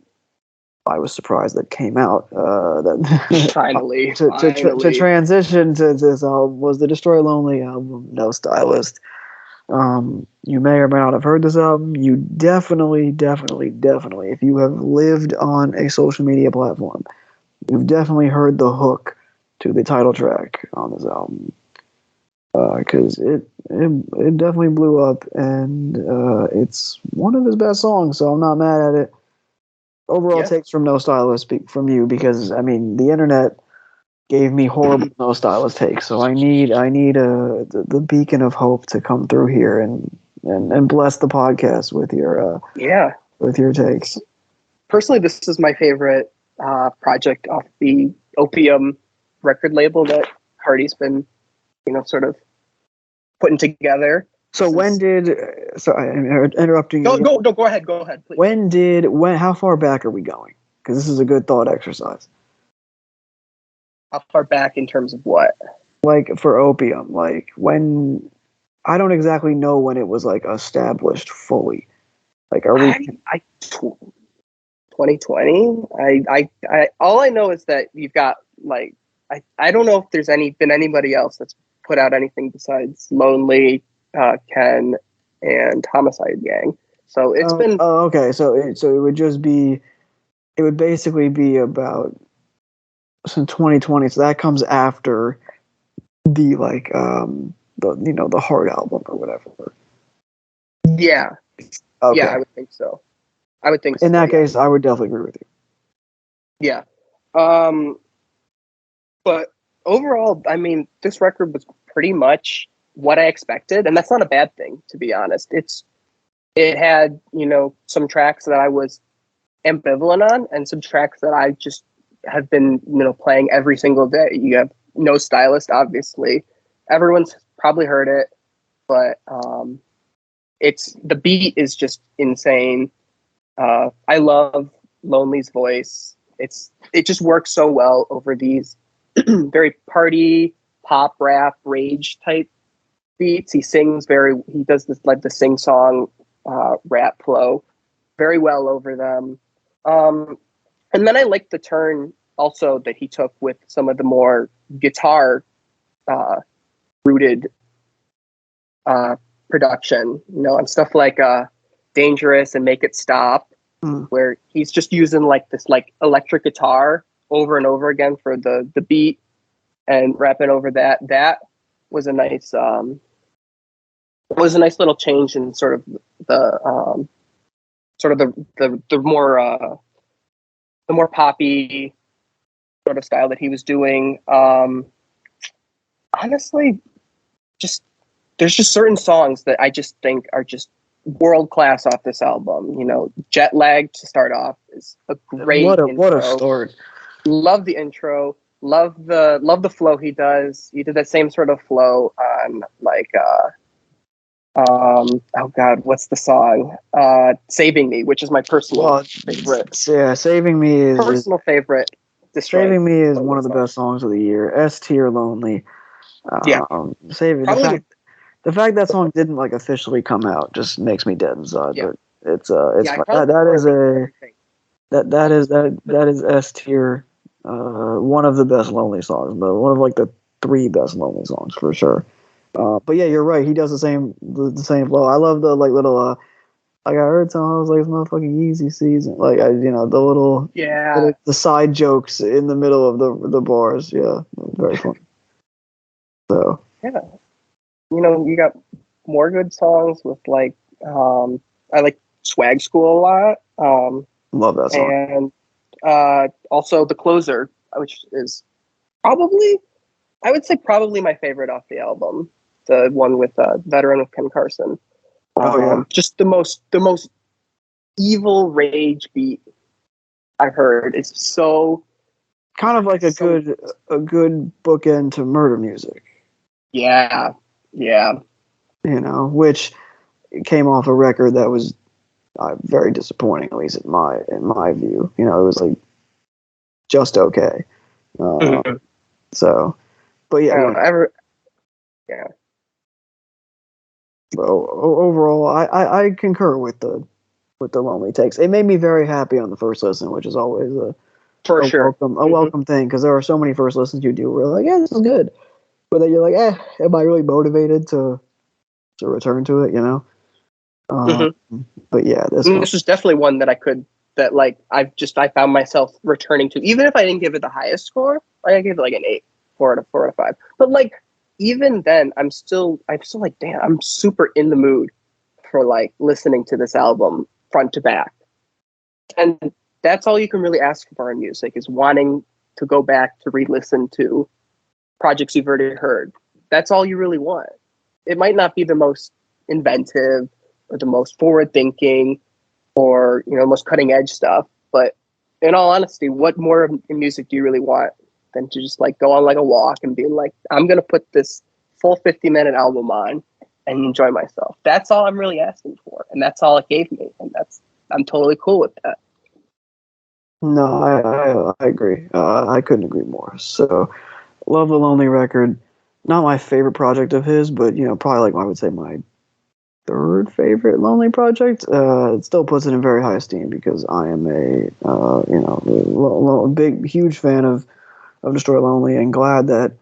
I was surprised that came out. That finally to transition to this album was the DestroyLonely album, No Stylist. You may or may not have heard this album. You definitely, if you have lived on a social media platform, you've definitely heard the hook to the title track on this album. Because it definitely blew up, and it's one of his best songs, so I'm not mad at it. Overall takes from No Stylist from you, because I mean the internet gave me horrible No Stylist takes, so I need the beacon of hope to come through here and bless the podcast with your takes. Personally, this is my favorite project off the Opium record label that Hardy's been sort of putting together. So I'm interrupting you. Go ahead, please. How far back are we going? Because this is a good thought exercise. How far back in terms of what? Like for Opium, like when, I don't exactly know when it was like established fully. Like, are we? 2020. I all I know is that you've got I don't know if there's been anybody else that's put out anything besides Lonely, Ken, and Homicide Gang. So it's been okay. So it would just be, it would basically be about since 2020. So that comes after the the Heart album or whatever. yeah, Okay. yeah, I would think so. I would think In so, that yeah. case, I would definitely agree with you. Yeah. But overall, I mean, this record was pretty much what I expected, and that's not a bad thing, to be honest. It had, some tracks that I was ambivalent on, and some tracks that I just have been, playing every single day. You have No Stylist, obviously. Everyone's probably heard it, but the beat is just insane. I love Lonely's voice. It just works so well over these very party pop rap rage type beats. He does this like the sing song rap flow very well over them. And then I like the turn also that he took with some of the more guitar rooted production, on stuff like Dangerous and Make It Stop, where he's just using like this like electric guitar over and over again for the beat and rapping over that. That was a nice little change in sort of the more poppy sort of style that he was doing. Honestly, there's just certain songs that I just think are just world class off this album. Jet Lag to start off is a great intro. What a start. Love the intro. Love the flow he does. He did that same sort of flow on like oh god, what's the song? Saving Me, which is my personal favorite. Yeah, Saving Me is personal favorite. Saving Me is one of the best songs of the year. S tier Lonely. Yeah. Saving the fact that song didn't like officially come out just makes me dead inside. Yeah. But it's that is S tier. One of the best Lonely songs, but one of like the 3 best Lonely songs for sure. But yeah, you're right. He does the same flow. I love the like little like I heard someone I was like, it's motherfucking Yeezy season. Like the little the side jokes in the middle of the bars. Yeah, very fun. So yeah, you got more good songs with like I like SmokingSkul a lot. Love that song. And also The Closer, which is probably my favorite off the album. The one with Veteran of Ken Carson. Just the most evil rage beat I've heard. It's so kind of like a good bookend to Murder Music. Yeah. Which came off a record that was very disappointing, at least in my view. It was like just okay. So, but yeah. Yeah. Overall, I concur with the Lonely takes. It made me very happy on the first listen, which is always a welcome thing, because there are so many first listens you do where you're like, yeah, this is good, but then you're like, am I really motivated to return to it? But yeah, this is definitely one that I found myself returning to, even if I didn't give it the highest score. Like I gave it like an 8, 4 out of 5. But like even then, I'm still like, damn, I'm super in the mood for like listening to this album front to back. And that's all you can really ask for in music, is wanting to go back to re-listen to projects you've already heard. That's all you really want. It might not be the most inventive or the most forward-thinking or most cutting-edge stuff, but in all honesty, what more in music do you really want than to just like go on like a walk and be like, I'm gonna put this full 50-minute album on and enjoy myself. That's all I'm really asking for, and that's all it gave me, and I'm totally cool with that. No, I agree. I couldn't agree more. So, love the Lonely record. Not my favorite project of his, but probably like I would say my 3rd favorite Lonely project. It still puts it in very high esteem because I am a huge fan of DestroyLonely, and glad that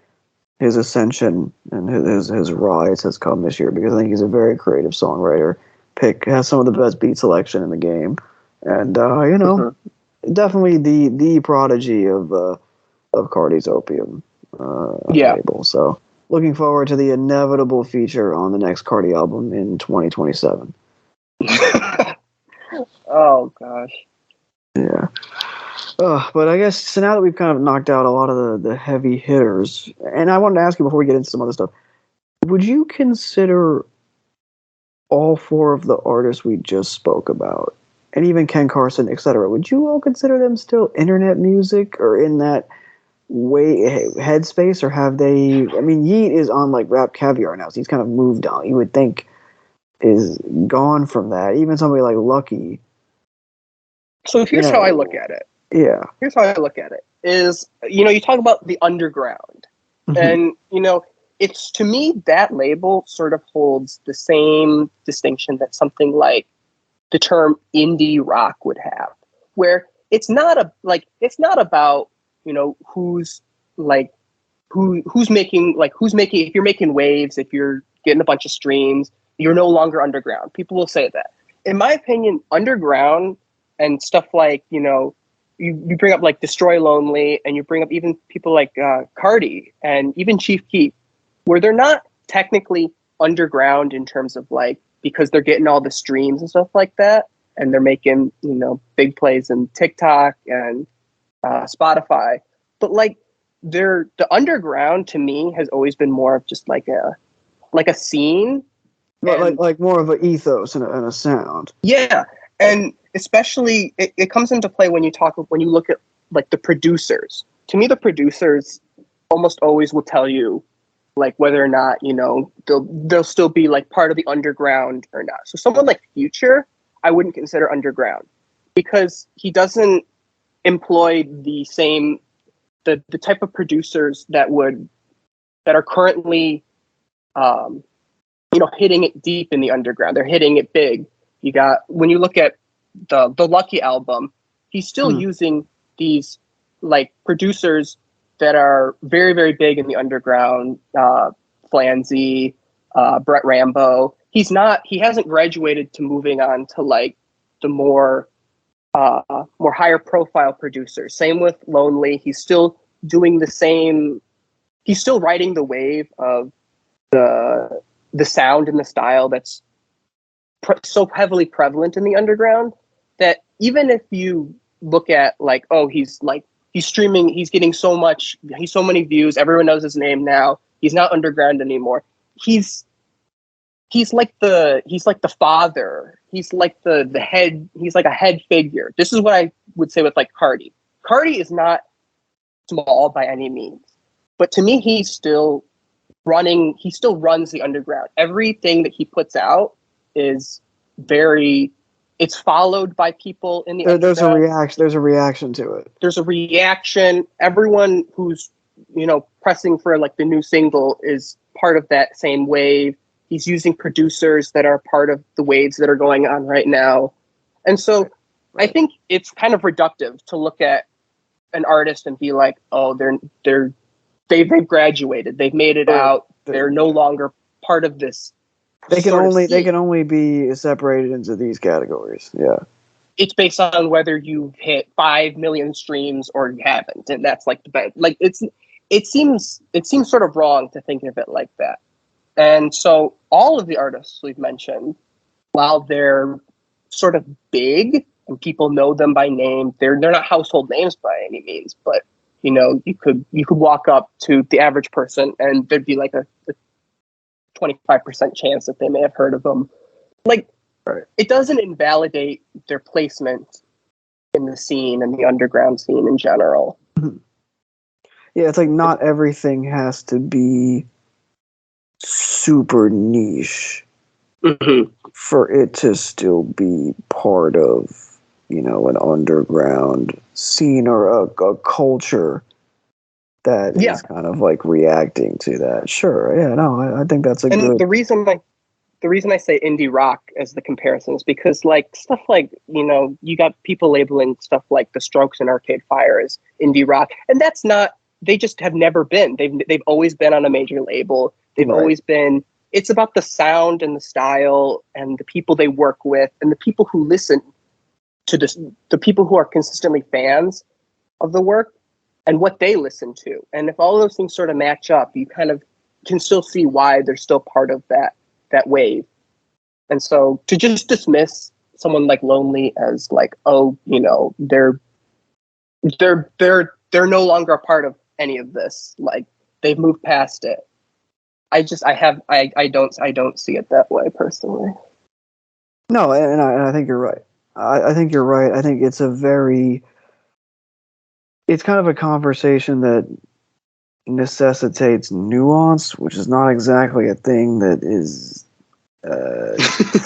his ascension and his rise has come this year, because I think he's a very creative songwriter. Has some of the best beat selection in the game, and definitely the prodigy of Cardi's Opium label. So looking forward to the inevitable feature on the next Cardi album in 2027. Oh gosh. Yeah. But I guess, so now that we've kind of knocked out a lot of the heavy hitters, and I wanted to ask you before we get into some other stuff, would you consider all four of the artists we just spoke about, and even Ken Carson, etc., would you all consider them still internet music, or in that headspace, or have they? I mean, Yeat is on like Rap Caviar now, so he's kind of moved on. You would think is gone from that. Even somebody like Lucki. So here's how I look at it. Yeah. Here's how I look at it. Is, you talk about the underground, and it's, to me, that label sort of holds the same distinction that something like the term indie rock would have, where it's not about who's making, if you're making waves, if you're getting a bunch of streams, you're no longer underground. People will say that. In my opinion, underground and stuff like, you bring up like DestroyLonely, and you bring up even people like Cardi and even Chief Keef, where they're not technically underground in terms of like, because they're getting all the streams and stuff like that, and they're making, big plays in TikTok and Spotify. But like, the underground to me has always been more of just like a scene. Like more of an ethos and a sound. Yeah. And especially it comes into play when you look at like the producers. To me, the producers almost always will tell you like whether or not, they'll still be like part of the underground or not. So someone like Future, I wouldn't consider underground, because he doesn't employ the type of producers that are currently hitting it deep in the underground. They're hitting it big. When you look at the Lucki album, he's still using these like producers that are very, very big in the underground. Flanzy, Brett Rambo. He hasn't graduated to moving on to like the more higher profile producers. Same with Lonely. He's still doing the same. He's still riding the wave of the sound and the style that's so heavily prevalent in the underground, that even if you look at like, he's streaming, he's getting so many views, everyone knows his name now, he's not underground anymore. He's like the father. He's like the head. He's like a head figure. This is what I would say with like Cardi. Cardi is not small by any means, but to me, he still runs the underground. Everything that he puts out is it's followed by people in the underground. There's a reaction to it. There's a reaction. Everyone who's, pressing for like the new single is part of that same wave. He's using producers that are part of the waves that are going on right now. And so I think it's kind of reductive to look at an artist and be like, they've graduated. They've made it out. They're no longer part of this. They can only be separated into these categories. Yeah. It's based on whether you've hit 5 million streams or you haven't, and that's like the best. Like it seems sort of wrong to think of it like that. And so all of the artists we've mentioned, while they're sort of big and people know them by name, they're not household names by any means. But you could walk up to the average person and there'd be like a 25% chance that they may have heard of them. Like, it doesn't invalidate their placement in the scene and the underground scene in general. Yeah, it's like not everything has to be super niche for it to still be part of, an underground scene or a culture that is kind of like reacting to that. Sure. Yeah, no, I think that's a good... And the reason I say indie rock as the comparison is because like stuff like, you got people labeling stuff like The Strokes and Arcade Fire as indie rock. And that's not they just have never been. They've always been on a major label. They've Right. always been. It's about the sound and the style and the people they work with and the people who listen to this, the people who are consistently fans of the work and what they listen to. And if all those things sort of match up, you kind of can still see why they're still part of that wave. And so to just dismiss someone like Lonely as like, oh, you know, they're no longer a part of any of this. Like they've moved past it. I don't see it that way personally. No, and I think you're right. I think you're right. I think it's it's kind of a conversation that necessitates nuance, which is not exactly a thing that is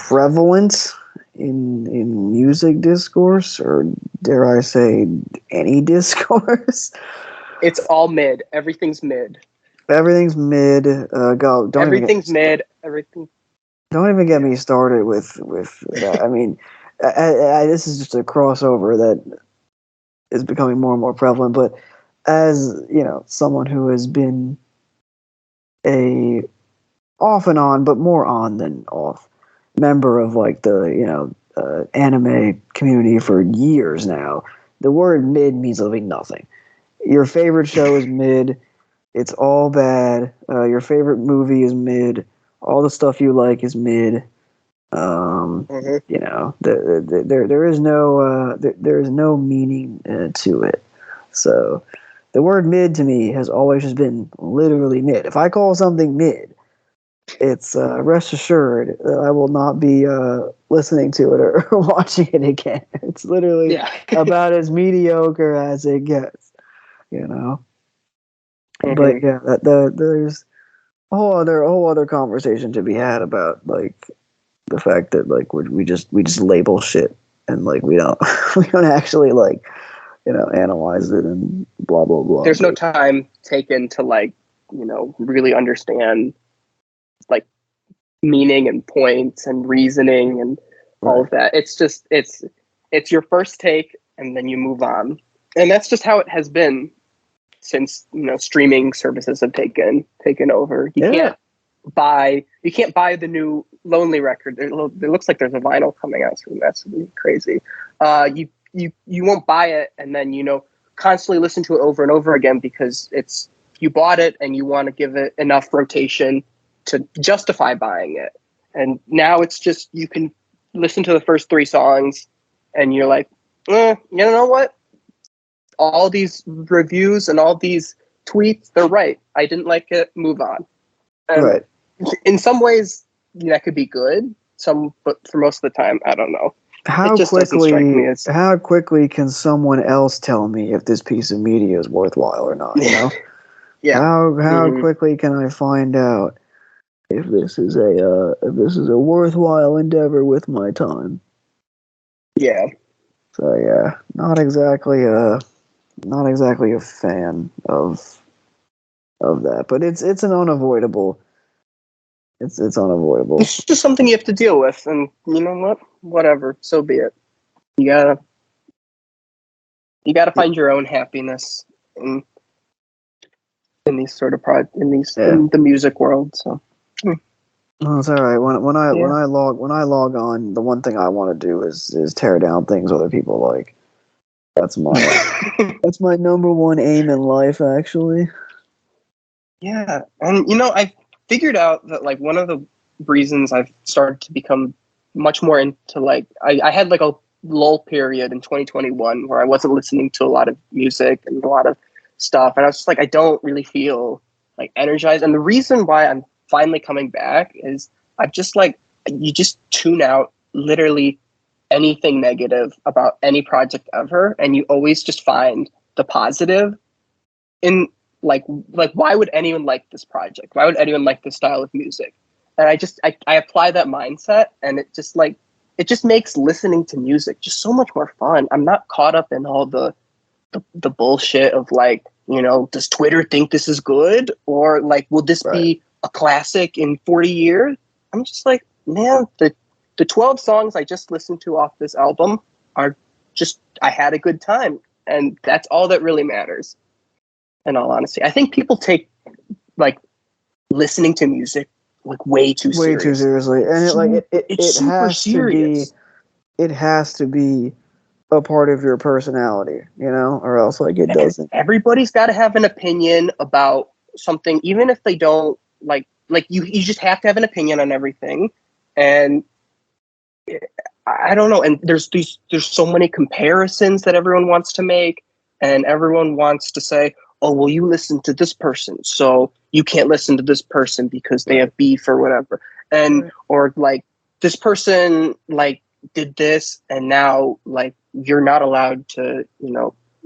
prevalent in music discourse, or dare I say, any discourse. It's all mid. Everything's mid. Everything's mid. Everything's mid. Everything. Don't even get me started with that. I mean, this is just a crossover that is becoming more and more prevalent. But as you know, someone who has been a off and on, but more on than off, member of like the anime community for years now, the word mid means literally nothing. Your favorite show is mid. It's all bad. Your favorite movie is mid. All the stuff you like is mid. You know, there is no meaning to it. So the word mid to me has always just been literally mid. If I call something mid, it's rest assured that I will not be listening to it or watching it again. It's literally about as mediocre as it gets, you know. But yeah, there's a whole other conversation to be had about like the fact that like we just label shit and like we don't actually like analyze it and blah blah blah. There's no time taken to like really understand like meaning and points and reasoning and all of that. It's just it's your first take and then you move on, and that's just how it has been since streaming services have taken over. You can't buy the new Lonely record. It looks like there's a vinyl coming out soon. That's crazy. You won't buy it and then constantly listen to it over and over again because you bought it and you want to give it enough rotation to justify buying it. And now it's just you can listen to the first 3 songs and you're like, you know what? All these reviews and all these tweets, they're right. I didn't like it. Move on. And right. In some ways, that could be good. But for most of the time, I don't know. How quickly can someone else tell me if this piece of media is worthwhile or not? Yeah. How quickly can I find out if this is a worthwhile endeavor with my time? Yeah. So yeah, not exactly a fan of that, but it's an unavoidable. It's unavoidable. It's just something you have to deal with, and you know what? Whatever, so be it. You gotta find your own happiness in these sort of in the music world. So. Oh, it's all right. When I log on, the one thing I want to do is tear down things other people like. That's my number one aim in life, actually. Yeah, and I figured out that like one of the reasons I've started to become much more into like I had like a lull period in 2021 where I wasn't listening to a lot of music and a lot of stuff, and I was just like, I don't really feel like energized. And the reason why I'm finally coming back is I've just like you just tune out literally anything negative about any project ever, and you always just find the positive in like why would anyone like this project? Why would anyone like this style of music? And I apply that mindset, and it just makes listening to music just so much more fun. I'm not caught up in all the bullshit of like, does Twitter think this is good, or like will this be a classic in 40 years? I'm just like, man, the 12 songs I just listened to off this album are just, I had a good time. And that's all that really matters. in all honesty. I think people take like listening to music like way too seriously, and it super has serious. to be, it has to be a part of your personality, or else like it doesn't. Everybody's got to have an opinion about something, even if they don't like you just have to have an opinion on everything. And I don't know. And there's so many comparisons that everyone wants to make, and everyone wants to say, oh, well, you listen to this person, so you can't listen to this person because they have beef or whatever. And, or like this person like did this, and now like you're not allowed to,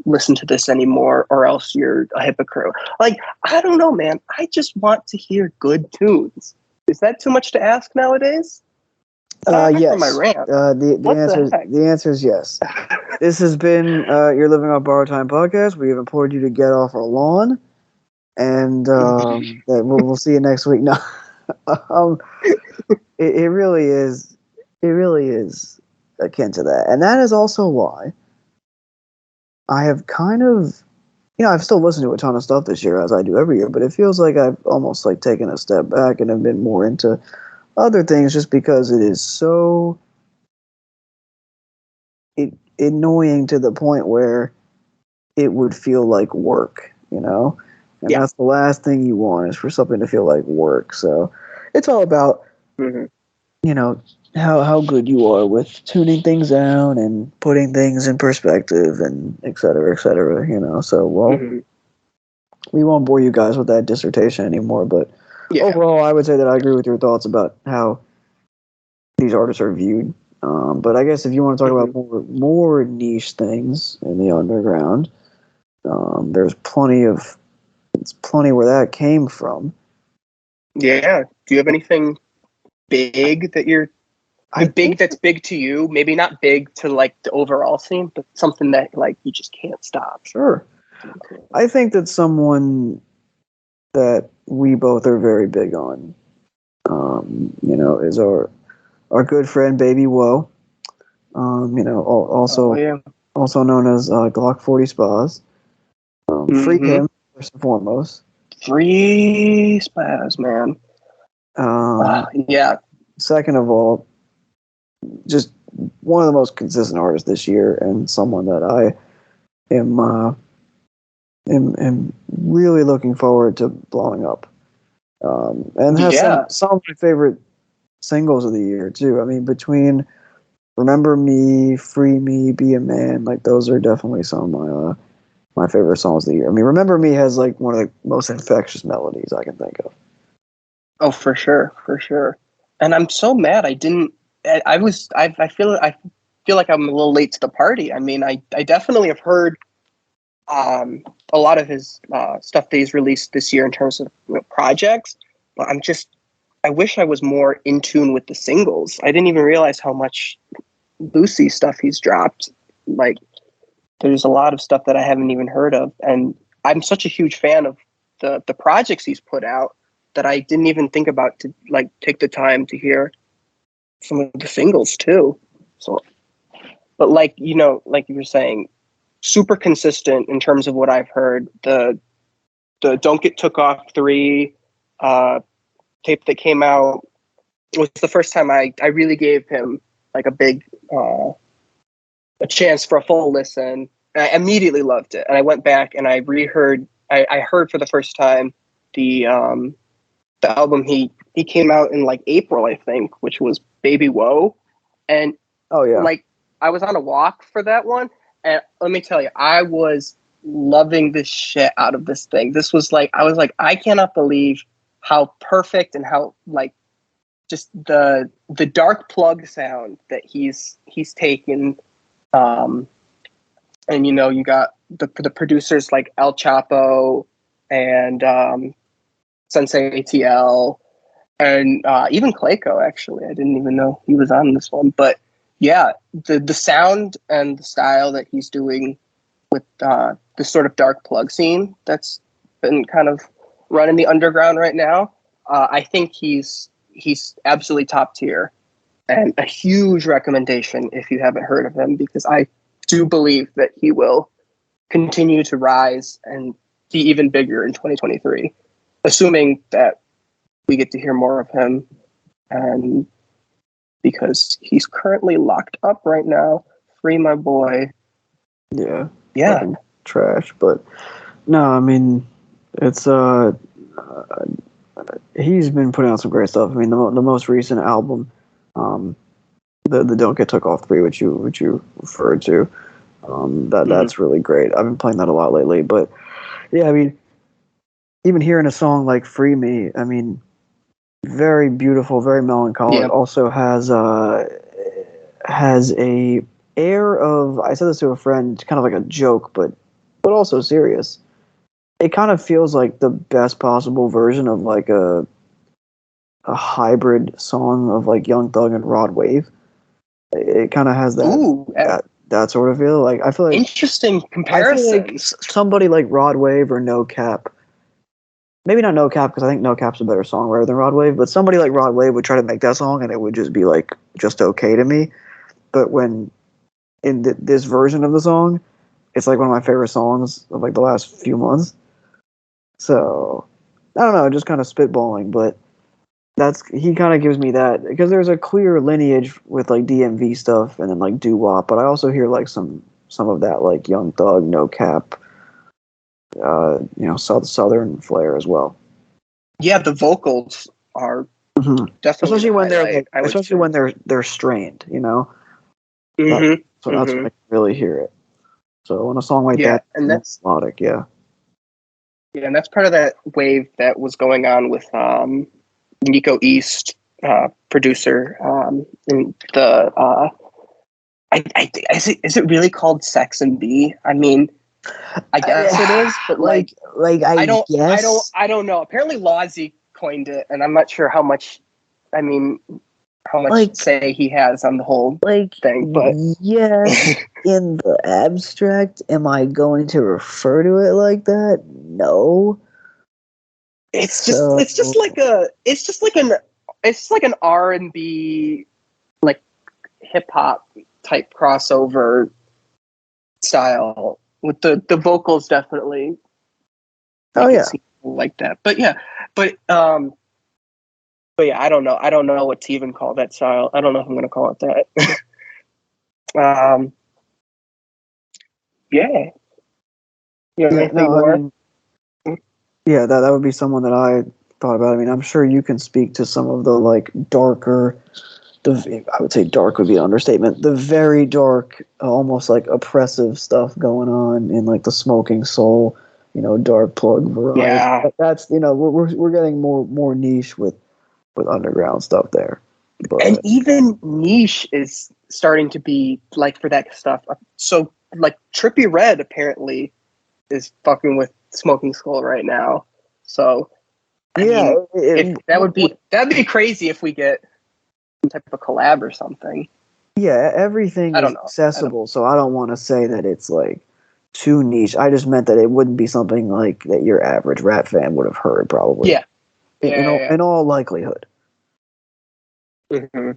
listen to this anymore, or else you're a hypocrite. Like, I don't know, man. I just want to hear good tunes. Is that too much to ask nowadays? Yes. My rant. The answer is yes. This has been your Living Off Borrowed Time podcast. We have implored you to get off our lawn, and we'll see you next week. No, it really is. It really is akin to that, and that is also why I have kind of, I've still listened to a ton of stuff this year, as I do every year, but it feels like I've almost like taken a step back and have been more into other things, just because it is so annoying to the point where it would feel like work, and that's the last thing you want, is for something to feel like work. So it's all about, how good you are with tuning things down and putting things in perspective, and et cetera, so we won't bore you guys with that dissertation anymore, but overall I would say that I agree with your thoughts about how these artists are viewed. But I guess if you want to talk about more niche things in the underground, there's plenty where that came from. Yeah. Do you have anything big that that's big to you? Maybe not big to like the overall scene, but something that like you just can't stop. Sure. I think that someone that we both are very big on, is our good friend Baby Woe. Also known as Glock 40 Spas. Free him, first and foremost. Free Spaz, man. Yeah. Second of all, just one of the most consistent artists this year, and someone that I am really looking forward to blowing up. And has some of my favorite singles of the year too. I mean, between Remember Me, Free Me, Be a Man, like those are definitely some of my favorite songs of the year. I mean, Remember Me has like one of the most infectious melodies I can think of. Oh, for sure. And I'm so mad I didn't. I feel like I'm a little late to the party. I mean, I definitely have heard a lot of his stuff that he's released this year in terms of projects, but I wish I was more in tune with the singles. I didn't even realize how much Lucy stuff he's dropped. Like, there's a lot of stuff that I haven't even heard of, and I'm such a huge fan of the projects he's put out that I didn't even think about to like take the time to hear some of the singles too. So, but like you were saying, super consistent in terms of what I've heard. The Don't Get Took Off 3 tape that came out was the first time I really gave him like a big a chance for a full listen. And I immediately loved it, and I went back and I reheard. I heard for the first time the album he came out in like April, I think, which was Baby Woe, and like I was on a walk for that one, and let me tell you, I was loving the shit out of this thing. This was like, I was like, I cannot believe how perfect and how like just the Dark Plugg sound that he's taken, and you got the producers like El Chapo and Sensei ATL, and even Clayco. Actually, I didn't even know he was on this one, but yeah, the sound and the style that he's doing with this sort of Dark Plugg scene that's been kind of running the underground right now. I think he's absolutely top tier, and a huge recommendation if you haven't heard of him, because I do believe that he will continue to rise and be even bigger in 2023, assuming that we get to hear more of him, and because he's currently locked up right now. Free my boy. Yeah. Yeah. Fucking trash, but no, I mean, it's he's been putting out some great stuff. I mean, the most recent album, the Don't Get Took Off 3, which you referred to, that's really great. I've been playing that a lot lately, but yeah, I mean, even hearing a song like Free Me, I mean, very beautiful, very melancholic. Yeah. Also has a air of, I said this to a friend, kind of like a joke, but also serious. It kind of feels like the best possible version of like a hybrid song of like Young Thug and Rod Wave. It kind of has that sort of feel. Like I feel like interesting comparison. I feel like somebody like Rod Wave or No Cap, maybe not No Cap because I think No Cap's a better songwriter than Rod Wave, but somebody like Rod Wave would try to make that song and it would just be like just okay to me. But when in this version of the song, it's like one of my favorite songs of like the last few months. So I don't know, just kind of spitballing, but he kind of gives me that because there's a clear lineage with like DMV stuff and then like doo wop, but I also hear like some of that like Young Thug, No Cap, Southern flair as well. Yeah, the vocals are definitely especially when highlight, especially when they're strained, you know. Mm-hmm. So that's when I can really hear it. So on a song like that, and that's melodic, yeah, and that's part of that wave that was going on with Nico East, producer, in the is it really called Sex and B? I mean, I guess it is, but I don't know. Apparently, Lozzy coined it, and I'm not sure how much. I mean, how much say he has on the whole thing, but yes, in the abstract, am I going to refer to it like that? No. It's just like an R&B, like hip hop type crossover style with the vocals definitely. Oh yeah, like that. But yeah, but yeah, I don't know what to even call that style. I don't know if I'm going to call it that. Yeah. You know anything more? I mean, yeah, that would be someone that I thought about. I mean, I'm sure you can speak to some of the like darker. I would say dark would be an understatement. The very dark, almost like oppressive stuff going on in like the SmokingSkul, Dark Plugg variety. Yeah, that's we're getting more niche with underground stuff there. But, and even niche is starting to be like for that stuff. So like Trippie Redd apparently is fucking with SmokingSkul right now. So that'd be crazy if we get some type of collab or something. Yeah, everything is accessible, so I don't want to say that it's like too niche. I just meant that it wouldn't be something like that your average rap fan would have heard, probably. Yeah. In all likelihood. Mm-hmm.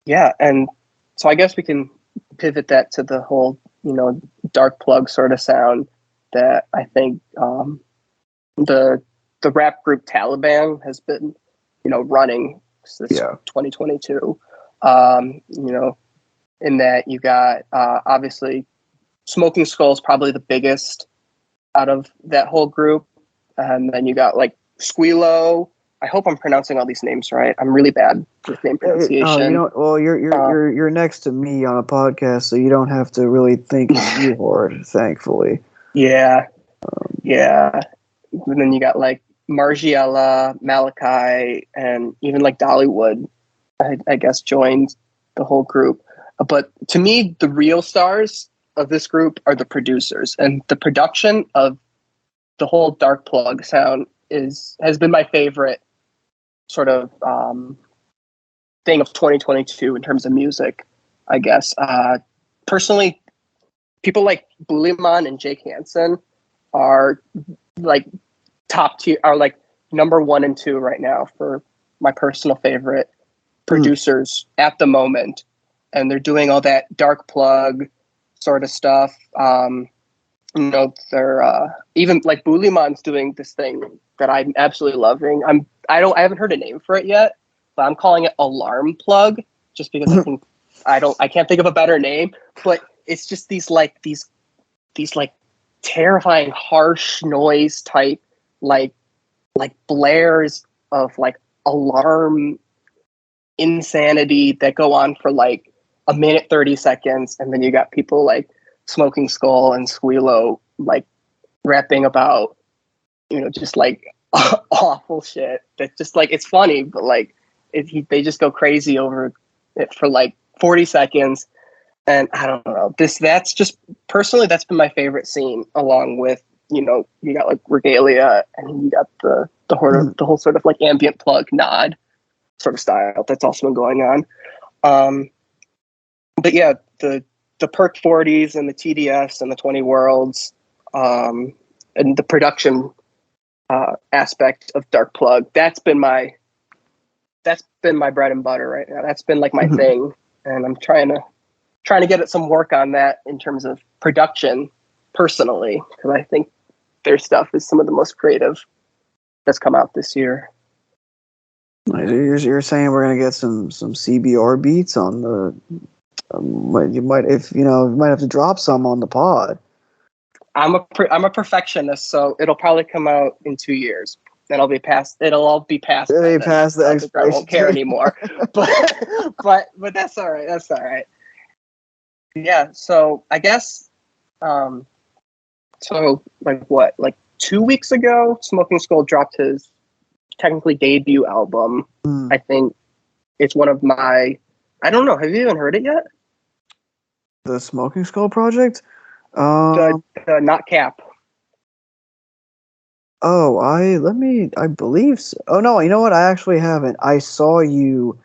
Yeah, and so I guess we can pivot that to the whole, Dark Plugg sort of sound that I think the rap group Taliban has been, running since 2022. In that you got obviously SmokingSkul is probably the biggest out of that whole group, and then you got like Squealo. I hope I'm pronouncing all these names right. I'm really bad with name pronunciation. You're next to me on a podcast, so you don't have to really think too hard, thankfully. Yeah. And then you got like Margiela, Malachi, and even like Dollywood, I guess, joined the whole group. But to me, the real stars of this group are the producers, and the production of the whole Dark Plugg sound has been my favorite sort of thing of 2022 in terms of music, I guess. Personally, people like Buliman and Jake Hansen are like top tier, are like number 1 and 2 right now for my personal favorite producers at the moment. And they're doing all that Dark Plugg sort of stuff. You know, they're even like Buliman's doing this thing that I'm absolutely loving. I haven't heard a name for it yet, but I'm calling it Alarm Plug just because I can't think of a better name. But it's just these like terrifying harsh noise type like blares of like alarm insanity that go on for like a minute 30 seconds, and then you got people like SmokingSkul and Squealo like rapping about, you know, just like awful shit that just like it's funny, but like they just go crazy over it for like 40 seconds. And I don't know, that's just personally that's been my favorite scene, along with, you know, you got like Regalia, and you got the whole sort of like Ambient Plugg nod sort of style that's also been going on. But yeah, the Perk 40s and the TDFs and the 20 Worlds, and the production aspect of Dark Plugg, that's been my bread and butter right now. That's been like my thing, and I'm trying to get at some work on that in terms of production personally, because I think their stuff is some of the most creative that's come out this year. You're saying we're gonna get some CBR beats on the. You might have to drop some on the pod. I'm a perfectionist, so it'll probably come out in 2 years. Then it'll all be past. They passed the expiration. I won't care anymore. but that's all right. That's all right. Yeah. So I guess. So like what? Like 2 weeks ago, SmokingSkul dropped his technically debut album. I think it's one of my. I don't know. Have you even heard it yet? The SmokingSkul project? The Not Cap. Oh, I believe so. Oh no, you know what? I actually haven't. I saw you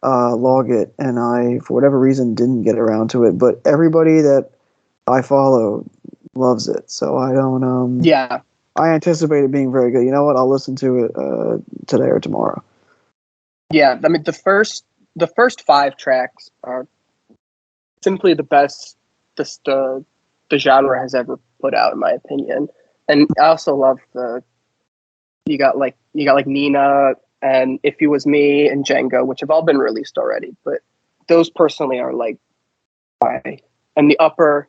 log it, and I, for whatever reason, didn't get around to it. But everybody that I follow loves it, so I don't. Yeah. I anticipate it being very good. You know what? I'll listen to it today or tomorrow. Yeah, I mean the first 5 tracks are simply the best the genre has ever put out, in my opinion. And I also love you got like Nina and If You Was Me and Django, which have all been released already, but those personally are like and the upper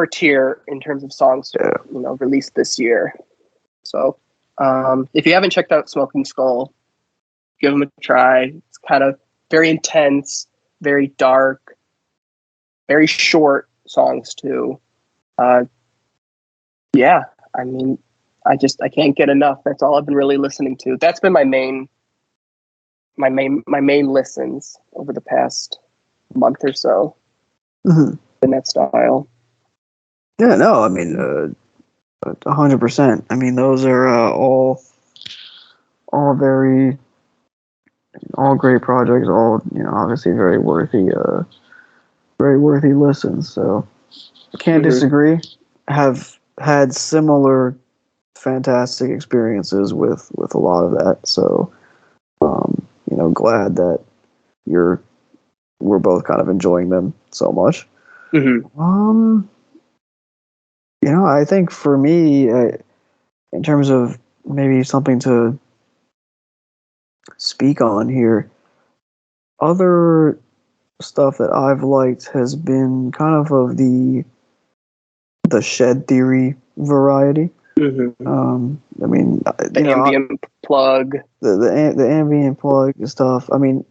tier in terms of songs, you know, released this year. So if you haven't checked out SmokingSkul, give them a try. It's kind of very intense, very dark, very short songs too. Yeah, I mean, I can't get enough. That's all I've been really listening to. That's been my main listens over the past month or so. In that style. Yeah, no, I mean, 100%. I mean, those are all great projects. All, you know, obviously very worthy listens. So I can't disagree. Have had similar fantastic experiences with a lot of that. So, you know, glad that we're both kind of enjoying them so much. You know, I think for me, in terms of maybe something to speak on here, other stuff that I've liked has been kind of the shed theory variety. I mean, the Ambient Plugg, the Ambient Plugg stuff. I mean,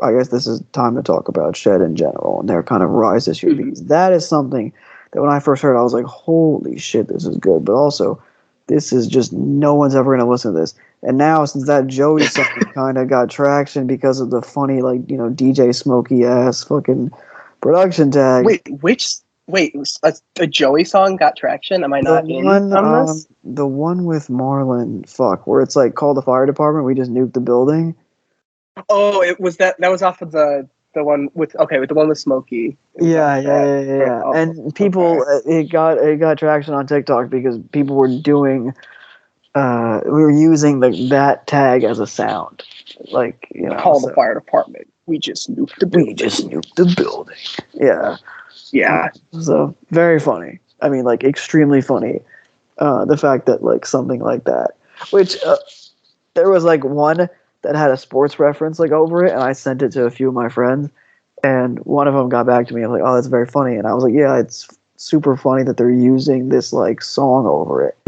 I guess this is time to talk about Shed in general and their kind of rise this year, because that is something that when I first heard, I was like, holy shit, this is good. But also, this is just, no one's ever going to listen to this. And now, since that Joey song kind of got traction because of the funny, like, you know, DJ Smokey ass fucking production tag. Wait, a Joey song got traction? Am I not in on this? The one with Marlon, where it's like, call the fire department, we just nuked the building. Oh, it was that was off of the one with the one with Smokey. Yeah. And people, it got traction on TikTok because people were doing, we were using that tag as a sound, like, you know, call the fire department. We just nuked the building. Yeah. Yeah. So very funny. I mean, like, extremely funny. The fact that, like, something like that, which there was, like, one that had a sports reference, like, over it, and I sent it to a few of my friends, and one of them got back to me and like, oh, that's very funny, and I was like, yeah, it's super funny that they're using this, like, song over it.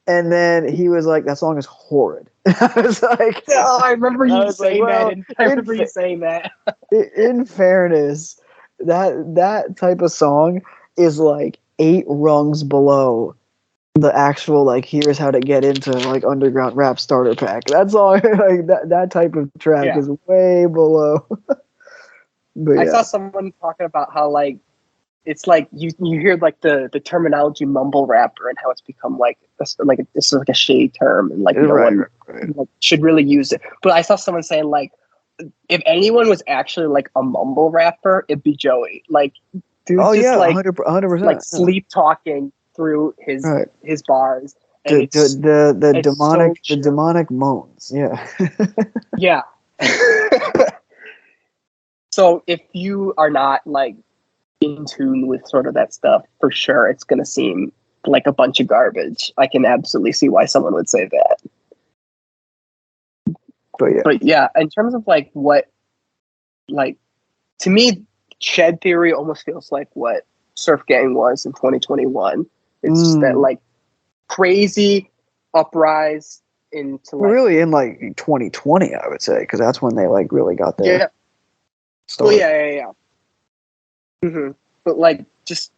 And then he was like, that song is horrid. I was like, oh, I remember you saying well, that. I remember you saying that. In fairness, that type of song is like 8 rungs below the actual, like, here's how to get into, like, underground rap starter pack. That song, like, that type of track is way below. But I saw someone talking about how, like, it's like you hear, like, the terminology mumble rapper and how it's become like this is like a shade term, and like no one like, should really use it. But I saw someone saying, like, if anyone was actually like a mumble rapper, it'd be Joey. Like, dude, like 100%, like sleep talking through his bars. And the demonic moans. Yeah. Yeah. So if you are not, like, in tune with sort of that stuff, for sure it's going to seem like a bunch of garbage. I can absolutely see why someone would say that. But yeah, in terms of, like, what, like, to me, Shed Theory almost feels like what Surf Gang was in 2021. It's just that, like, crazy uprise into, like, really in, like, 2020, I would say, because that's when they, like, really got their start. Yeah. Mm-hmm. But, like, just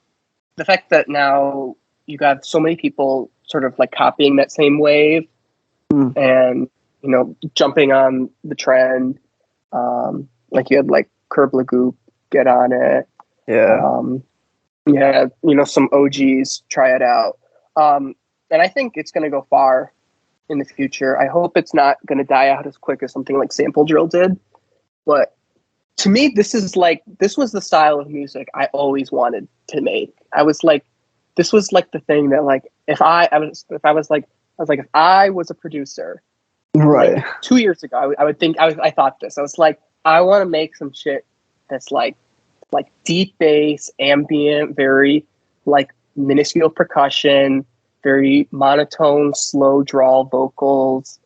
the fact that now you got so many people sort of, like, copying that same wave and, you know, jumping on the trend. Like, you had, like, Curb Lagoop get on it. Yeah, you know, some OGs try it out. And I think it's going to go far in the future. I hope it's not going to die out as quick as something like Sample Drill did. But to me, this was the style of music I always wanted to make. I was like, this was like the thing that, like, if I was a producer, right, like, 2 years ago, I thought this. I was like, I want to make some shit that's like deep bass, ambient, very, like, minuscule percussion, very monotone, slow drawl vocals,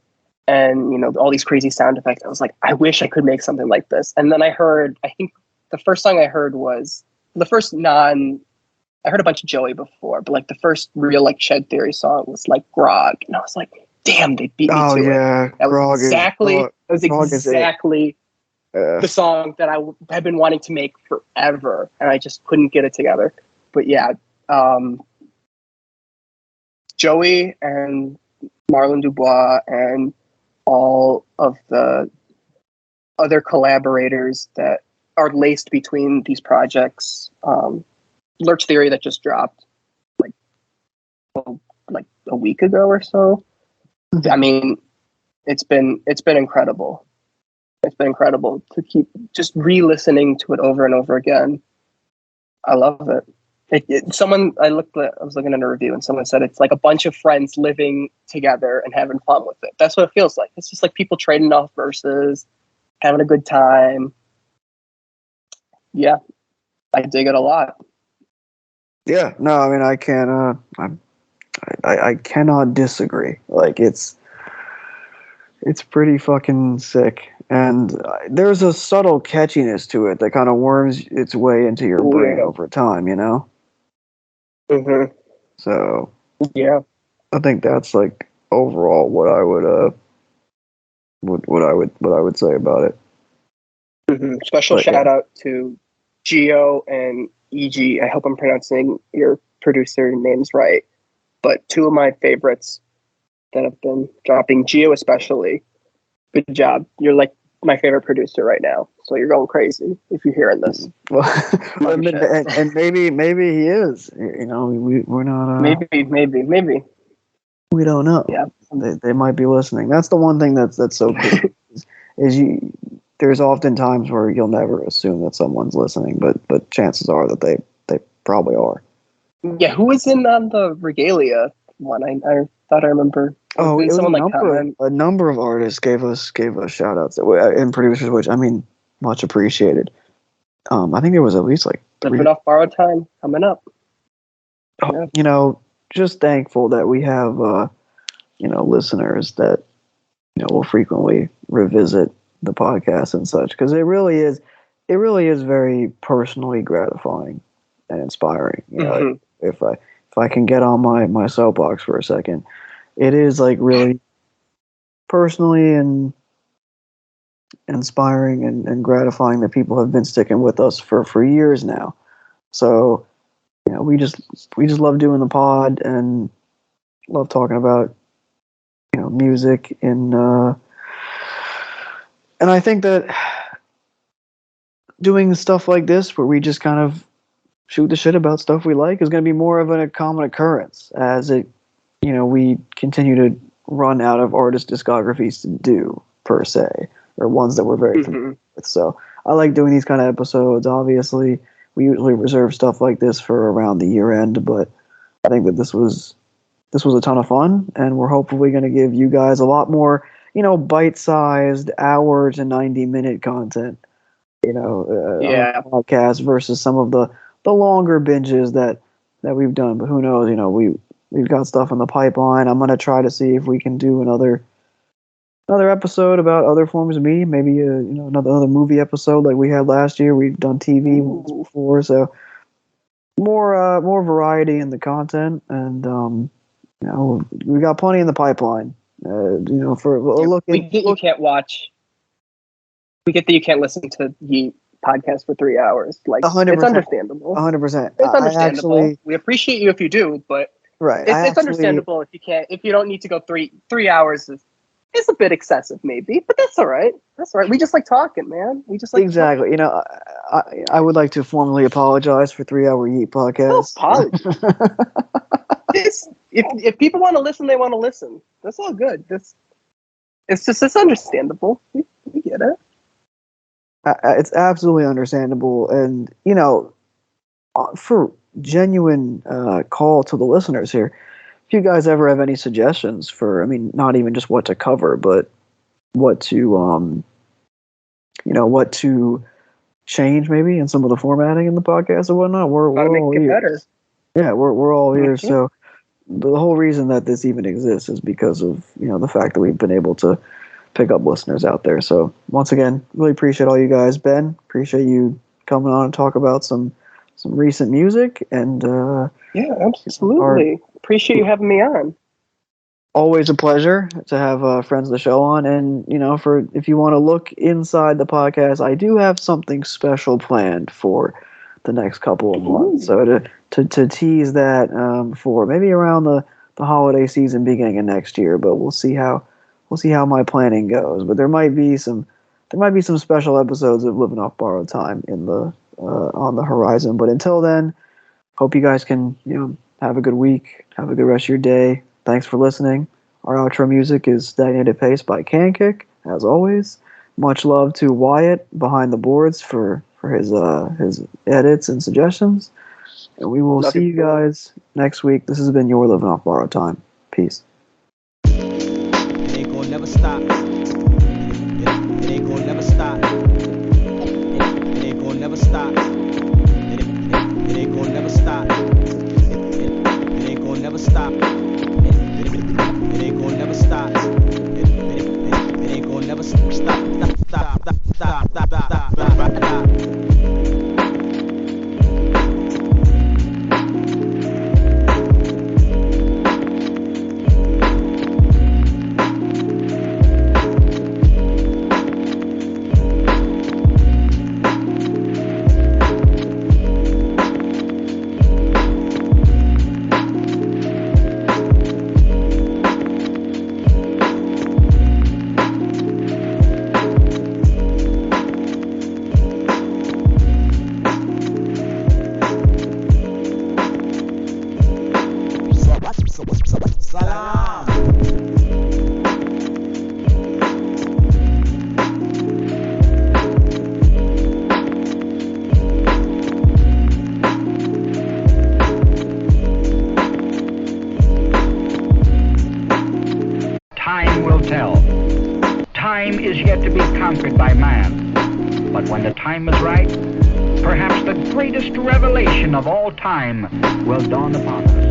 and, you know, all these crazy sound effects. I was like, I wish I could make something like this. And then I think the first song I heard was I heard a bunch of Joey before, but, like, the first real, like, Shed Theory song was, like, Grog. And I was like, damn, they beat me to it. That was exactly the song that I had been wanting to make forever, and I just couldn't get it together. But yeah, Joey and Marlon Dubois and all of the other collaborators that are laced between these projects. Lurch Theory that just dropped like a week ago or so. I mean, it's been incredible. It's been incredible to keep just re-listening to it over and over again. I love it. I was looking at a review and someone said it's like a bunch of friends living together and having fun with it. That's what it feels like. It's just like people trading off verses, having a good time. Yeah, I dig it a lot. Yeah, no, I mean, I can't. I cannot disagree. Like, it's pretty fucking sick, and there's a subtle catchiness to it that kind of worms its way into your brain over time, you know. Mm-hmm. So yeah, I think that's, like, overall what I would say about it. Mm-hmm. Special shout out to Geo and EG. I hope I'm pronouncing your producer names right. But two of my favorites that have been dropping, Geo especially. Good job. You're like my favorite producer right now. So you're going crazy if you're hearing this. Well, I mean, and maybe he is. You know, we're not. Maybe. We don't know. Yeah, they might be listening. That's the one thing that's so cool. is there's often times where you'll never assume that someone's listening, but chances are that they probably are. Yeah, who was in on the Regalia one? I thought I remember. Oh, it was a number of artists gave us shout outs and producers, which, I mean, much appreciated. I think there was at least like 3. Living Off Borrowed Time coming up. you know, just thankful that we have, you know, listeners that, you know, will frequently revisit the podcast and such, because it really is very personally gratifying and inspiring. You know, if I can get on my soapbox for a second, it is like really personally and inspiring and gratifying that people have been sticking with us for years now. So, you know, we just love doing the pod and love talking about, you know, music and I think that doing stuff like this where we just kind of shoot the shit about stuff we like is going to be more of a common occurrence as it, you know, we continue to run out of artist discographies to do per se, or ones that we're very familiar with. So I like doing these kind of episodes. Obviously, we usually reserve stuff like this for around the year end, but I think that this was a ton of fun, and we're hopefully going to give you guys a lot more, you know, bite-sized hour to 90-minute content, you know, on the podcast versus some of the longer binges that we've done. But who knows? You know, we've got stuff in the pipeline. I'm going to try to see if we can do another episode about other forms of media. Maybe you know, another movie episode like we had last year. We've done TV once before, so more variety in the content, and you know, we got plenty in the pipeline. You know, for look. We get you can't watch. We get that you can't listen to Yeat podcast for 3 hours. Like 100%, it's understandable. 100%. It's understandable. We appreciate you if you do, but it's understandable if you can't. If you don't need to go three hours. It's a bit excessive, maybe, but that's all right. That's all right. We just like talking, man. We just like exactly. You know, I would like to formally apologize for 3 Hour Yeat podcast. No apology. If people want to listen, they want to listen. That's all good. It's understandable. We get it. It's absolutely understandable, and you know, for genuine call to the listeners here. If you guys ever have any suggestions for, I mean, not even just what to cover, but what to, you know, what to change maybe in some of the formatting in the podcast and whatnot, we're all ears. Better. Yeah, we're all ears. So the whole reason that this even exists is because of, you know, the fact that we've been able to pick up listeners out there. So once again, really appreciate all you guys. Ben, appreciate you coming on and talk about some recent music and yeah, absolutely. Appreciate you having me on. Always a pleasure to have friends of the show on, and you know, if you want to look inside the podcast, I do have something special planned for the next couple of months. So to tease that for maybe around the holiday season, beginning of next year. But we'll see how my planning goes. But there might be some special episodes of Living Off Borrowed Time in the on the horizon. But until then, hope you guys can, you know, have a good week. Have a good rest of your day. Thanks for listening. Our outro music is Stagnated Pace by Cankick, as always. Much love to Wyatt behind the boards for his edits and suggestions. And we will see you guys next week. This has been your Living Off Borrowed Time. Peace. It ain't gonna never stop. It ain't gonna never stop. It ain't gonna never stop. It ain't gonna never stop. It ain't gonna never stop. It ain't gonna never stop. It ain't gonna never stop. Time will tell. Time is yet to be conquered by man. But when the time is right, perhaps the greatest revelation of all time will dawn upon us.